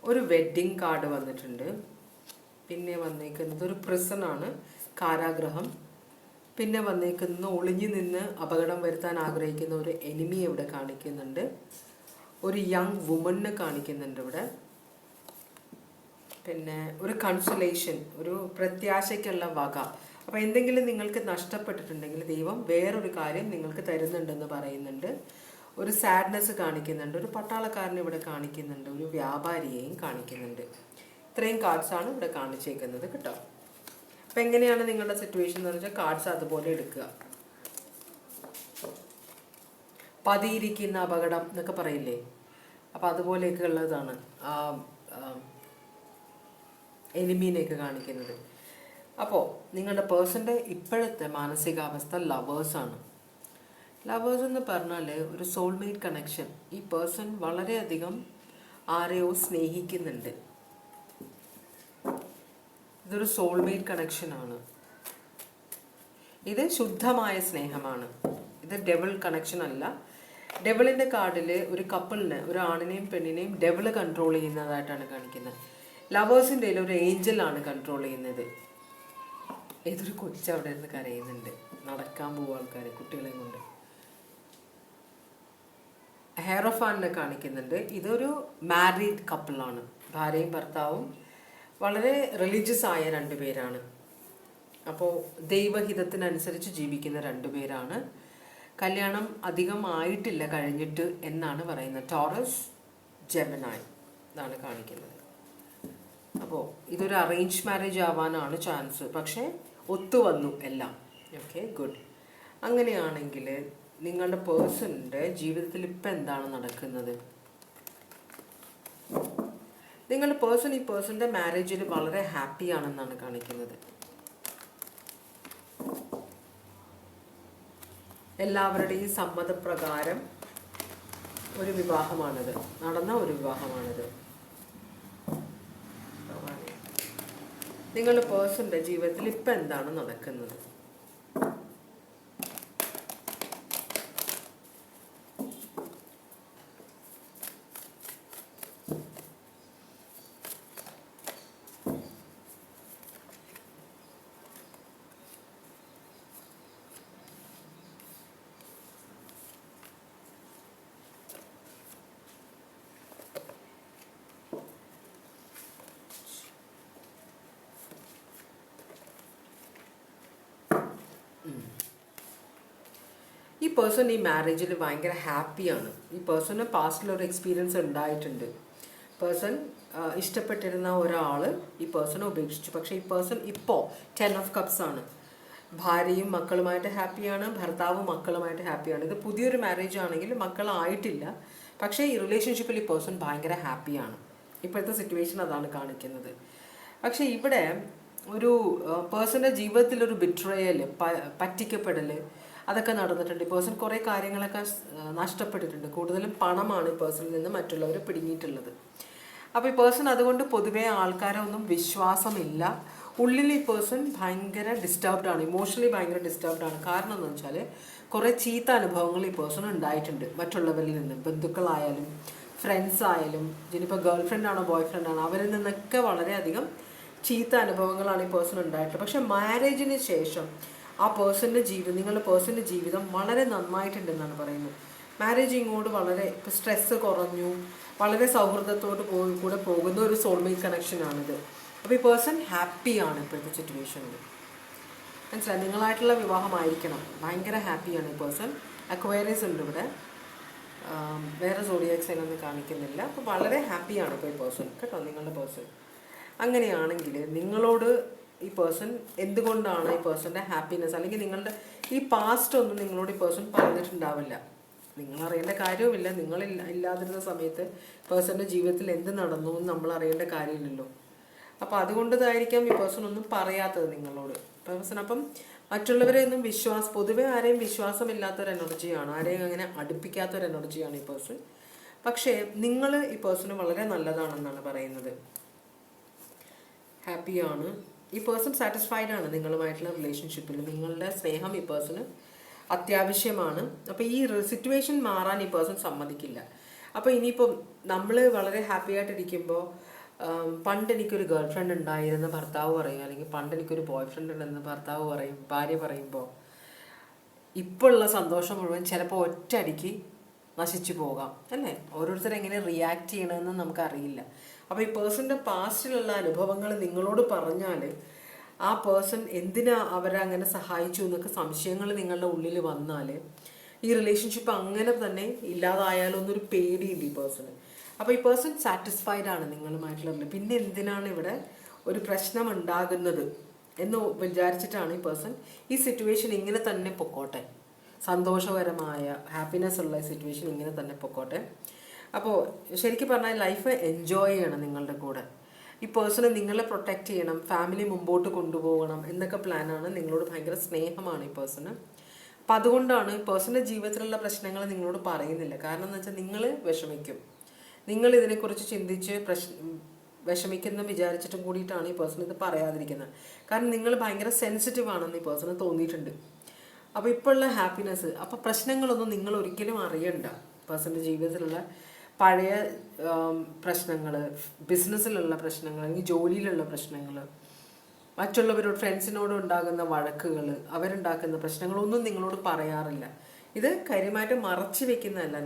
ഒരു വെഡ്ഡിങ് കാർഡ് വന്നിട്ടുണ്ട്. പിന്നെ വന്നേക്കുന്നത് ഒരു പ്രിസൺ ആണ്, കാരാഗ്രഹം. പിന്നെ വന്നേക്കുന്നത് ഒളിഞ്ഞു നിന്ന് അപകടം വരുത്താൻ ആഗ്രഹിക്കുന്ന ഒരു എനിമിയെ ഇവിടെ കാണിക്കുന്നുണ്ട്. ഒരു യങ് വുമണിനെ കാണിക്കുന്നുണ്ട് ഇവിടെ. പിന്നെ ഒരു കൺസൊലേഷൻ, ഒരു പ്രത്യാശയ്ക്കുള്ള വക. അപ്പോൾ എന്തെങ്കിലും നിങ്ങൾക്ക് നഷ്ടപ്പെട്ടിട്ടുണ്ടെങ്കിൽ ദൈവം വേറൊരു കാര്യം നിങ്ങൾക്ക് തരുന്നുണ്ടെന്ന് പറയുന്നുണ്ട്. ഒരു സാഡ്നെസ് കാണിക്കുന്നുണ്ട്. ഒരു പട്ടാളക്കാരനെ ഇവിടെ കാണിക്കുന്നുണ്ട്. ഒരു വ്യാപാരിയെയും കാണിക്കുന്നുണ്ട്. ഇത്രയും കാർഡ്സാണ് ഇവിടെ കാണിച്ചേക്കുന്നത് കേട്ടോ. അപ്പം എങ്ങനെയാണ് നിങ്ങളുടെ സിറ്റുവേഷൻ എന്ന് വെച്ചാൽ കാർഡ്സ് അതുപോലെ എടുക്കുക. പതിയിരിക്കുന്ന അപകടം എന്നൊക്കെ പറയില്ലേ, അപ്പം അതുപോലെയൊക്കെ ഉള്ളതാണ് എനിമീനെയൊക്കെ കാണിക്കുന്നത്. അപ്പോൾ നിങ്ങളുടെ പേഴ്സൻ്റെ ഇപ്പോഴത്തെ മാനസികാവസ്ഥ ലവേഴ്സാണ്. ലവേഴ്സ് എന്ന് പറഞ്ഞാൽ ഒരു സോൾമേറ്റ് കണക്ഷൻ. ഈ പേഴ്സൺ വളരെയധികം ആരെയോ സ്നേഹിക്കുന്നുണ്ട്. ഇതൊരു സോൾമേറ്റ് കണക്ഷനാണ്. ഇത് ശുദ്ധമായ സ്നേഹമാണ്. ഇത് ഡെവിൾ കണക്ഷൻ അല്ല. ഡെവിളിൻ്റെ കാർഡിൽ ഒരു കപ്പിളിനെ, ഒരു ആണിനെയും പെണ്ണിനെയും ഡെവിൾ കൺട്രോൾ ചെയ്യുന്നതായിട്ടാണ് കാണിക്കുന്നത്. ലവേഴ്സിൻ്റെ ഒരു ഏഞ്ചലാണ് കൺട്രോൾ ചെയ്യുന്നത്. ഏതൊരു കൊച്ചവിടെ നിന്ന് കരയുന്നുണ്ട്. നടക്കാൻ പോവുക ആൾക്കാർ കുട്ടികളെയും കൊണ്ട്. ഹെയറോഫാനിനെ കാണിക്കുന്നുണ്ട്. ഇതൊരു മാരീഡ് കപ്പിളാണ്. ഭാര്യയും ഭർത്താവും വളരെ റിലീജിയസ് ആയ രണ്ടുപേരാണ്. അപ്പോൾ ദൈവഹിതത്തിനനുസരിച്ച് ജീവിക്കുന്ന രണ്ടുപേരാണ്. കല്യാണം അധികം ആയിട്ടില്ല കഴിഞ്ഞിട്ട് എന്നാണ് പറയുന്നത്. ടോറസ്, ജെമിനായി ഇതാണ് കാണിക്കുന്നത്. അപ്പോൾ ഇതൊരു അറേഞ്ച് മാരേജ് ആവാനാണ് ചാൻസ്. പക്ഷേ ഒത്തു വന്നു എല്ലാം. Okay, good. അങ്ങനെയാണെങ്കിൽ നിങ്ങളുടെ പേഴ്സണിൻ്റെ ജീവിതത്തിൽ ഇപ്പം എന്താണ് നടക്കുന്നത്? നിങ്ങളുടെ പേഴ്സൺ ഈ പേഴ്സണിൻ്റെ മാരേജിൽ വളരെ ഹാപ്പി ആണെന്നാണ് കാണിക്കുന്നത്. എല്ലാവരുടെയും സമ്മതപ്രകാരം ഒരു വിവാഹമാണിത്, നടന്ന ഒരു വിവാഹമാണിത്. നിങ്ങളുടെ പേഴ്സണിൻ്റെ ജീവിതത്തിൽ ഇപ്പം എന്താണ് നടക്കുന്നത്? ഈ പേഴ്സൺ ഈ മാരേജിൽ ഭയങ്കര ഹാപ്പിയാണ്. ഈ പേഴ്സണ് പാസ്റ്റിലൊരു എക്സ്പീരിയൻസ് ഉണ്ടായിട്ടുണ്ട്. പേഴ്സൺ ഇഷ്ടപ്പെട്ടിരുന്ന ഒരാൾ ഈ പേഴ്സണെ ഉപേക്ഷിച്ചു. പക്ഷേ ഈ പേഴ്സൺ ഇപ്പോൾ 10 ഓഫ് കപ്സ് ആണ്. ഭാര്യയും മക്കളുമായിട്ട് ഹാപ്പിയാണ്, ഭർത്താവും മക്കളുമായിട്ട് ഹാപ്പിയാണ്. ഇത് പുതിയൊരു മാരേജ് ആണെങ്കിൽ മക്കളായിട്ടില്ല. പക്ഷേ ഈ റിലേഷൻഷിപ്പിൽ ഈ പേഴ്സൺ ഭയങ്കര ഹാപ്പിയാണ്. ഇപ്പോഴത്തെ സിറ്റുവേഷൻ അതാണ് കാണിക്കുന്നത്. പക്ഷേ ഇവിടെ ഒരു പേഴ്സൻ്റെ ജീവിതത്തിലൊരു ബിട്രയൽ, പറ്റിക്കപ്പെടൽ അതൊക്കെ നടന്നിട്ടുണ്ട്. ഈ പേഴ്സൺ കുറേ കാര്യങ്ങളൊക്കെ നഷ്ടപ്പെട്ടിട്ടുണ്ട്. കൂടുതലും പണമാണ് ഈ പേഴ്സണിൽ നിന്ന് മറ്റുള്ളവർ പിടുങ്ങിയിട്ടുള്ളത്. അപ്പോൾ ഈ പേഴ്സൺ അതുകൊണ്ട് പൊതുവേ ആൾക്കാരെ ഒന്നും വിശ്വാസമില്ല. ഉള്ളിൽ ഈ പേഴ്സൺ ഭയങ്കര ഡിസ്റ്റർബ്ഡാണ്, ഇമോഷണലി ഭയങ്കര ഡിസ്റ്റർബ്ഡാണ്. കാരണം എന്ന് വെച്ചാൽ കുറേ ചീത്ത അനുഭവങ്ങൾ ഈ പേഴ്സൺ ഉണ്ടായിട്ടുണ്ട് മറ്റുള്ളവരിൽ നിന്ന്. ബന്ധുക്കളായാലും ഫ്രണ്ട്സ് ആയാലും, ഇനിയിപ്പോൾ ഗേൾ ഫ്രണ്ടാണോ ബോയ് ഫ്രണ്ടാണോ, അവരിൽ നിന്നൊക്കെ വളരെയധികം ചീത്ത അനുഭവങ്ങളാണ് ഈ പേഴ്സൺ ഉണ്ടായിട്ടുള്ളത്. പക്ഷേ മാരേജിന് ശേഷം ആ പേഴ്സൻ്റെ ജീവിതം, നിങ്ങളുടെ പേഴ്സൻ്റെ ജീവിതം വളരെ നന്നായിട്ടുണ്ടെന്നാണ് പറയുന്നത്. മാരേജ് ഇങ്ങോട്ട് വളരെ ഇപ്പോൾ സ്ട്രെസ്സ് കുറഞ്ഞു, വളരെ സൗഹൃദത്തോട് കൂടെ പോകുന്ന ഒരു സോൾമേറ്റ് കണക്ഷനാണിത്. അപ്പോൾ ഈ പേഴ്സൺ ഹാപ്പിയാണ് ഇപ്പോഴത്തെ സിറ്റുവേഷനിൽ. മനസ്സിലായി? നിങ്ങളായിട്ടുള്ള വിവാഹമായിരിക്കണം. ഭയങ്കര ഹാപ്പിയാണ് ഈ പേഴ്സൺ. അക്വയറീസ് ഉണ്ട് ഇവിടെ, വേറെ സോഡിയാക് സൈൻ ഒന്നും കാണിക്കുന്നില്ല. അപ്പോൾ വളരെ ഹാപ്പിയാണ് ഇപ്പോൾ ഈ പേഴ്സൺ കേട്ടോ, നിങ്ങളുടെ പേഴ്സൺ. അങ്ങനെയാണെങ്കിൽ നിങ്ങളോട് ഈ പേഴ്സൺ എന്തുകൊണ്ടാണ് ഈ പേഴ്സൻ്റെ ഹാപ്പിനെസ്, അല്ലെങ്കിൽ നിങ്ങളുടെ ഈ പാസ്റ്റ് ഒന്നും നിങ്ങളോട് ഈ പേഴ്സൺ പറഞ്ഞിട്ടുണ്ടാവില്ല. നിങ്ങൾ അറിയേണ്ട കാര്യവുമില്ല. ഇല്ലാതിരുന്ന സമയത്ത് പേഴ്സൻ്റെ ജീവിതത്തിൽ എന്ത് നടന്നു എന്ന് നമ്മൾ അറിയേണ്ട കാര്യമില്ലല്ലോ. അപ്പോൾ അതുകൊണ്ടതായിരിക്കാം ഈ പേഴ്സൺ ഒന്നും പറയാത്തത് നിങ്ങളോട്. പേഴ്സൺ അപ്പം മറ്റുള്ളവരെ ഒന്നും പൊതുവെ ആരെയും വിശ്വാസമില്ലാത്തൊരു എനർജിയാണ്, ആരെയും അങ്ങനെ അടുപ്പിക്കാത്തൊരു എനർജിയാണ് ഈ പേഴ്സൺ. പക്ഷേ നിങ്ങൾ ഈ പേഴ്സണ് വളരെ നല്ലതാണെന്നാണ് പറയുന്നത്. ഹാപ്പിയാണ് ഈ പേഴ്സൺ, സാറ്റിസ്ഫൈഡ് ആണ് നിങ്ങളുമായിട്ടുള്ള റിലേഷൻഷിപ്പിൽ. നിങ്ങളുടെ സ്നേഹം ഈ പേഴ്സണ് അത്യാവശ്യമാണ്. അപ്പോൾ ഈ സിറ്റുവേഷൻ മാറാൻ ഈ പേഴ്സൺ സമ്മതിക്കില്ല. അപ്പോൾ ഇനിയിപ്പം നമ്മൾ വളരെ ഹാപ്പി ആയിട്ടിരിക്കുമ്പോൾ പണ്ട് എനിക്കൊരു ഗേൾ ഫ്രണ്ട് ഉണ്ടായിരുന്ന ഭർത്താവ് പറയും, അല്ലെങ്കിൽ പണ്ട് എനിക്കൊരു ബോയ് ഫ്രണ്ട് ഉണ്ടെന്ന് ഭർത്താവ് പറയും, ഭാര്യ പറയുമ്പോൾ ഇപ്പോൾ ഉള്ള സന്തോഷം മുഴുവൻ ചിലപ്പോൾ ഒറ്റയടിക്ക് നശിച്ചു പോകാം അല്ലേ? ഓരോരുത്തർ എങ്ങനെ റിയാക്ട് ചെയ്യണമെന്ന് നമുക്കറിയില്ല. അപ്പോൾ ഈ പേഴ്സൻ്റെ പാസ്റ്റിലുള്ള അനുഭവങ്ങൾ നിങ്ങളോട് പറഞ്ഞാൽ ആ പേഴ്സൺ എന്തിനാ അവരെ അങ്ങനെ സഹായിച്ചു എന്നൊക്കെ സംശയങ്ങൾ നിങ്ങളുടെ ഉള്ളിൽ വന്നാൽ ഈ റിലേഷൻഷിപ്പ് അങ്ങനെ തന്നെ ഇല്ലാതായാലൊന്നൊരു പേടിയുണ്ട് ഈ പേഴ്സണ്. അപ്പോൾ ഈ പേഴ്സൺ സാറ്റിസ്ഫൈഡ് ആണ് നിങ്ങളുമായിട്ടുള്ള. പിന്നെ എന്തിനാണ് ഇവിടെ ഒരു പ്രശ്നം ഉണ്ടാകുന്നത് എന്ന് വിചാരിച്ചിട്ടാണ് ഈ പേഴ്സൺ ഈ സിറ്റുവേഷൻ ഇങ്ങനെ തന്നെ പൊക്കോട്ടെ, സന്തോഷകരമായ ഹാപ്പിനെസ് ഉള്ള സിറ്റുവേഷൻ ഇങ്ങനെ തന്നെ പൊക്കോട്ടെ. അപ്പോൾ ശരിക്കും പറഞ്ഞാൽ ലൈഫ് എൻജോയ് ചെയ്യണം നിങ്ങളുടെ കൂടെ. ഈ പേഴ്സണെ നിങ്ങളെ പ്രൊട്ടക്റ്റ് ചെയ്യണം, ഫാമിലി മുമ്പോട്ട് കൊണ്ടുപോകണം എന്നൊക്കെ പ്ലാനാണ്. നിങ്ങളോട് ഭയങ്കര സ്നേഹമാണ് ഈ പേഴ്സണ്. അപ്പം അതുകൊണ്ടാണ് ഈ പേഴ്സൻ്റെ ജീവിതത്തിലുള്ള പ്രശ്നങ്ങൾ നിങ്ങളോട് പറയുന്നില്ല. കാരണം എന്ന് വെച്ചാൽ നിങ്ങൾ വിഷമിക്കും, നിങ്ങൾ ഇതിനെക്കുറിച്ച് ചിന്തിച്ച് വിഷമിക്കുന്ന വിചാരിച്ചിട്ടും കൂടിയിട്ടാണ് ഈ പേഴ്സൺ ഇത് പറയാതിരിക്കുന്നത്. കാരണം നിങ്ങൾ ഭയങ്കര സെൻസിറ്റീവ് ആണെന്ന് ഈ പേഴ്സണ് തോന്നിയിട്ടുണ്ട്. അപ്പോൾ ഇപ്പോൾ ഉള്ള ഹാപ്പിനെസ്, അപ്പോൾ പ്രശ്നങ്ങളൊന്നും നിങ്ങൾ ഒരിക്കലും അറിയണ്ട. പേഴ്സൻ്റെ ജീവിതത്തിലുള്ള പഴയ പ്രശ്നങ്ങൾ, ബിസിനസ്സിലുള്ള പ്രശ്നങ്ങൾ, അല്ലെങ്കിൽ ജോലിയിലുള്ള പ്രശ്നങ്ങൾ, മറ്റുള്ളവരോട് ഫ്രണ്ട്സിനോട് ഉണ്ടാകുന്ന വഴക്കുകൾ, അവരുണ്ടാക്കുന്ന പ്രശ്നങ്ങളൊന്നും നിങ്ങളോട് പറയാറില്ല. ഇത് കാര്യമായിട്ട് മറച്ചു വെക്കുന്നതല്ല.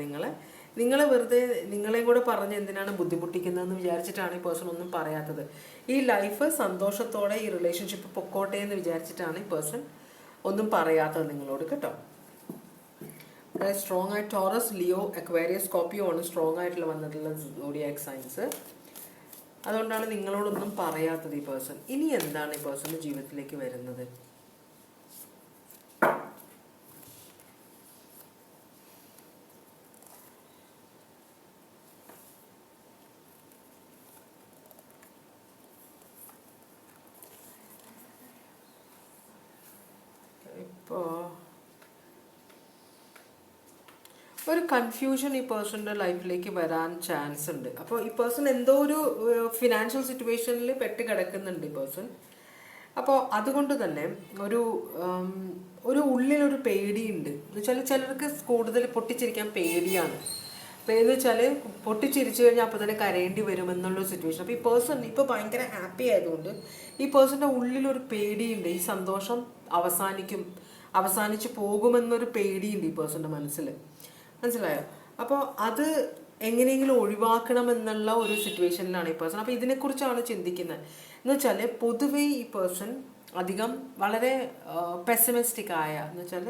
നിങ്ങളെ വെറുതെ നിങ്ങളെയും കൂടെ പറഞ്ഞ് എന്തിനാണ് ബുദ്ധിമുട്ടിക്കുന്നതെന്ന് വിചാരിച്ചിട്ടാണ് ഈ പേഴ്സൺ ഒന്നും പറയാത്തത്. ഈ ലൈഫ് സന്തോഷത്തോടെ ഈ റിലേഷൻഷിപ്പ് പൊക്കോട്ടെ എന്ന് വിചാരിച്ചിട്ടാണ് ഈ പേഴ്സൺ ഒന്നും പറയാത്തത് നിങ്ങളോട്, കേട്ടോ. സ്ട്രോങ് ആയിട്ട് ടോറസ്, ലിയോ, അക്വേറിയസ്, സ്കോർപ്പിയോ ആണ് സ്ട്രോങ് ആയിട്ടുള്ള വന്നിട്ടുള്ള സോഡിയാക് സൈൻസ്. അതുകൊണ്ടാണ് നിങ്ങളോടൊന്നും പറയാത്തത് ഈ പേഴ്സൺ. ഇനി എന്താണ് ഈ പേഴ്സണിന്റെ ജീവിതത്തിലേക്ക് വരുന്നത്? ഇപ്പോൾ ഒരു കൺഫ്യൂഷൻ ഈ പേഴ്സണിൻ്റെ ലൈഫിലേക്ക് വരാൻ ചാൻസ് ഉണ്ട്. അപ്പോൾ ഈ പേഴ്സൺ എന്തോ ഒരു ഫിനാൻഷ്യൽ സിറ്റുവേഷനിൽ പെട്ട് കിടക്കുന്നുണ്ട് ഈ പേഴ്സൺ. അപ്പോൾ അതുകൊണ്ട് തന്നെ ഒരു ഉള്ളിലൊരു പേടിയുണ്ട്. എന്ന് വെച്ചാൽ ചിലർക്ക് കൂടുതൽ പൊട്ടിച്ചിരിക്കാൻ പേടിയാണ്. എന്ന് വെച്ചാൽ പൊട്ടിച്ചിരിച്ചു കഴിഞ്ഞാൽ അപ്പോൾ തന്നെ കരയേണ്ടി വരുമെന്നുള്ളൊരു സിറ്റുവേഷൻ. അപ്പോൾ ഈ പേഴ്സൺ ഇപ്പോൾ ഭയങ്കര ഹാപ്പി ആയതുകൊണ്ട് ഈ പേഴ്സൻ്റെ ഉള്ളിലൊരു പേടിയുണ്ട്. ഈ സന്തോഷം അവസാനിച്ച് പോകുമെന്നൊരു പേടിയുണ്ട് ഈ പേഴ്സൻ്റെ മനസ്സിൽ. മനസ്സിലായോ? അപ്പോൾ അത് എങ്ങനെയെങ്കിലും ഒഴിവാക്കണം എന്നുള്ള ഒരു സിറ്റുവേഷനിലാണ് ഈ പേഴ്സൺ. അപ്പോൾ ഇതിനെക്കുറിച്ചാണ് ചിന്തിക്കുന്നത്. എന്ന് വെച്ചാൽ പൊതുവേ ഈ പേഴ്സൺ അധികം വളരെ പെസിമിസ്റ്റിക് ആയ, എന്ന് വെച്ചാൽ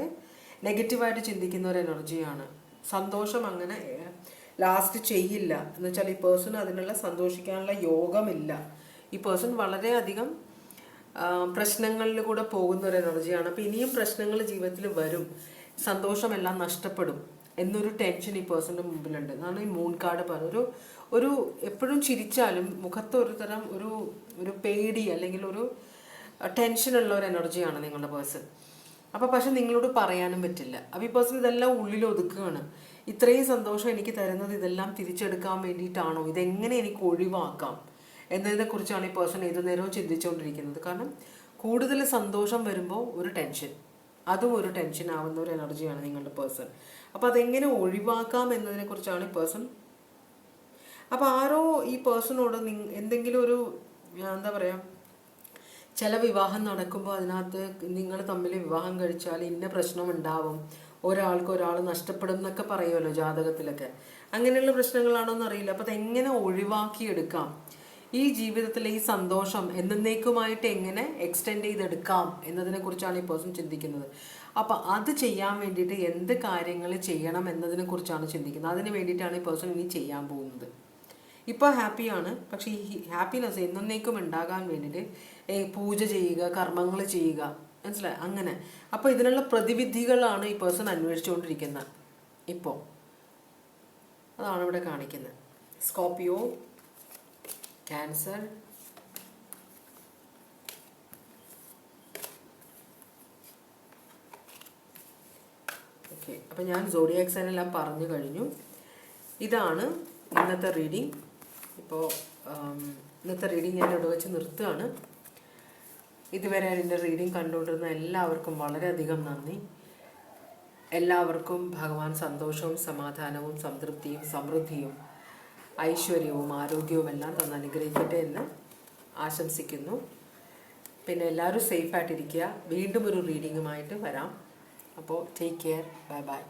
നെഗറ്റീവായിട്ട് ചിന്തിക്കുന്ന ഒരു എനർജിയാണ്. സന്തോഷം അങ്ങനെ ലാസ്റ്റ് ചെയ്യില്ല. എന്ന് വെച്ചാൽ ഈ പേഴ്സൺ അതിനുള്ള സന്തോഷിക്കാനുള്ള യോഗമില്ല. ഈ പേഴ്സൺ വളരെയധികം പ്രശ്നങ്ങളിൽ കൂടെ പോകുന്ന ഒരു എനർജിയാണ്. അപ്പോൾ ഇനിയും പ്രശ്നങ്ങൾ ജീവിതത്തിൽ വരും, സന്തോഷമെല്ലാം നഷ്ടപ്പെടും എന്നൊരു ടെൻഷൻ ഈ പേഴ്സൻ്റെ മുമ്പിലുണ്ട്. അതാണ് ഈ മൂൺ കാർഡ് പറഞ്ഞ ഒരു എപ്പോഴും ചിരിച്ചാലും മുഖത്ത് ഒരു തരം ഒരു പേടി അല്ലെങ്കിൽ ഒരു ടെൻഷനുള്ള ഒരു എനർജിയാണ് നിങ്ങളുടെ പേഴ്സൺ. അപ്പോൾ പക്ഷെ നിങ്ങളോട് പറയാനും പറ്റില്ല. അപ്പോൾ ഈ പേഴ്സൺ ഇതെല്ലാം ഉള്ളിൽ ഒതുക്കുകയാണ്. ഇത്രയും സന്തോഷം എനിക്ക് തരുന്നത് ഇതെല്ലാം തിരിച്ചെടുക്കാൻ വേണ്ടിയിട്ടാണോ, ഇതെങ്ങനെ എനിക്ക് ഒഴിവാക്കാം എന്നതിനെക്കുറിച്ചാണ് ഈ പേഴ്സൺ ഏതു നേരവും ചിന്തിച്ചുകൊണ്ടിരിക്കുന്നത്. കാരണം കൂടുതൽ സന്തോഷം വരുമ്പോൾ ഒരു ടെൻഷൻ, അതും ഒരു ടെൻഷൻ ആവുന്ന ഒരു എനർജിയാണ് നിങ്ങളുടെ പേഴ്സൺ. അപ്പോൾ അതെങ്ങനെ ഒഴിവാക്കാം എന്നതിനെക്കുറിച്ചാണ് ഈ പേഴ്സൺ. അപ്പോൾ ആരോ ഈ പേഴ്സണോട് എന്തെങ്കിലും ഒരു എന്താ പറയുക, ചില വിവാഹം നടക്കുമ്പോൾ അതിനകത്ത് നിങ്ങൾ തമ്മിൽ വിവാഹം കഴിച്ചാൽ ഇന്ന പ്രശ്നം ഉണ്ടാവും, ഒരാൾ നഷ്ടപ്പെടും എന്നൊക്കെ പറയുമല്ലോ ജാതകത്തിലൊക്കെ. അങ്ങനെയുള്ള പ്രശ്നങ്ങളാണോ എന്നറിയില്ല. അപ്പോൾ അതെങ്ങനെ ഒഴിവാക്കിയെടുക്കാം, ഈ ജീവിതത്തിലെ ഈ സന്തോഷം എന്നേക്കുമായിട്ട് എങ്ങനെ എക്സ്റ്റെൻഡ് ചെയ്തെടുക്കാം എന്നതിനെക്കുറിച്ചാണ് ഈ പേഴ്സൺ ചിന്തിക്കുന്നത്. അപ്പോൾ അത് ചെയ്യാൻ വേണ്ടിയിട്ട് എന്ത് കാര്യങ്ങൾ ചെയ്യണം എന്നതിനെക്കുറിച്ചാണ് ചിന്തിക്കുന്നത്. അതിന് വേണ്ടിയിട്ടാണ് ഈ പേഴ്സൺ ഇനി ചെയ്യാൻ പോകുന്നത്. ഇപ്പോൾ ഹാപ്പിയാണ്, പക്ഷേ ഈ ഹാപ്പിനെസ് എന്നേക്കും ഉണ്ടാകാൻ വേണ്ടിയിട്ട് പൂജ ചെയ്യുക, കർമ്മങ്ങൾ ചെയ്യുക, മനസ്സിലായി അങ്ങനെ. അപ്പോൾ ഇതിനുള്ള പ്രതിവിധികളാണ് ഈ പേഴ്സൺ അന്വേഷിച്ചുകൊണ്ടിരിക്കുന്നത് ഇപ്പോൾ. അതാണ് ഇവിടെ കാണിക്കുന്നത്. Scorpio, cancer, okay. അപ്പം ഞാൻ സോഡിയാക് സൈൻ എല്ലാം പറഞ്ഞു കഴിഞ്ഞു. ഇതാണ് ഇന്നത്തെ റീഡിങ്. ഇപ്പോൾ ഇന്നത്തെ റീഡിങ് ഞാൻ ഇവിടെ വെച്ച് നിർത്തുകയാണ്. ഇതുവരെ എൻ്റെ റീഡിങ് കണ്ടുകൊണ്ടിരുന്ന എല്ലാവർക്കും വളരെയധികം നന്ദി. എല്ലാവർക്കും ഭഗവാൻ സന്തോഷവും സമാധാനവും സംതൃപ്തിയും സമൃദ്ധിയും ഐശ്വര്യവും ആരോഗ്യവും എല്ലാം തന്ന് അനുഗ്രഹിക്കട്ടെ എന്ന് ആശംസിക്കുന്നു. പിന്നെ എല്ലാവരും സേഫായിട്ടിരിക്കുക. വീണ്ടും ഒരു റീഡിങ്ങുമായിട്ട് വരാം. അപ്പോൾ ടേക്ക് കെയർ, ബൈ ബൈ.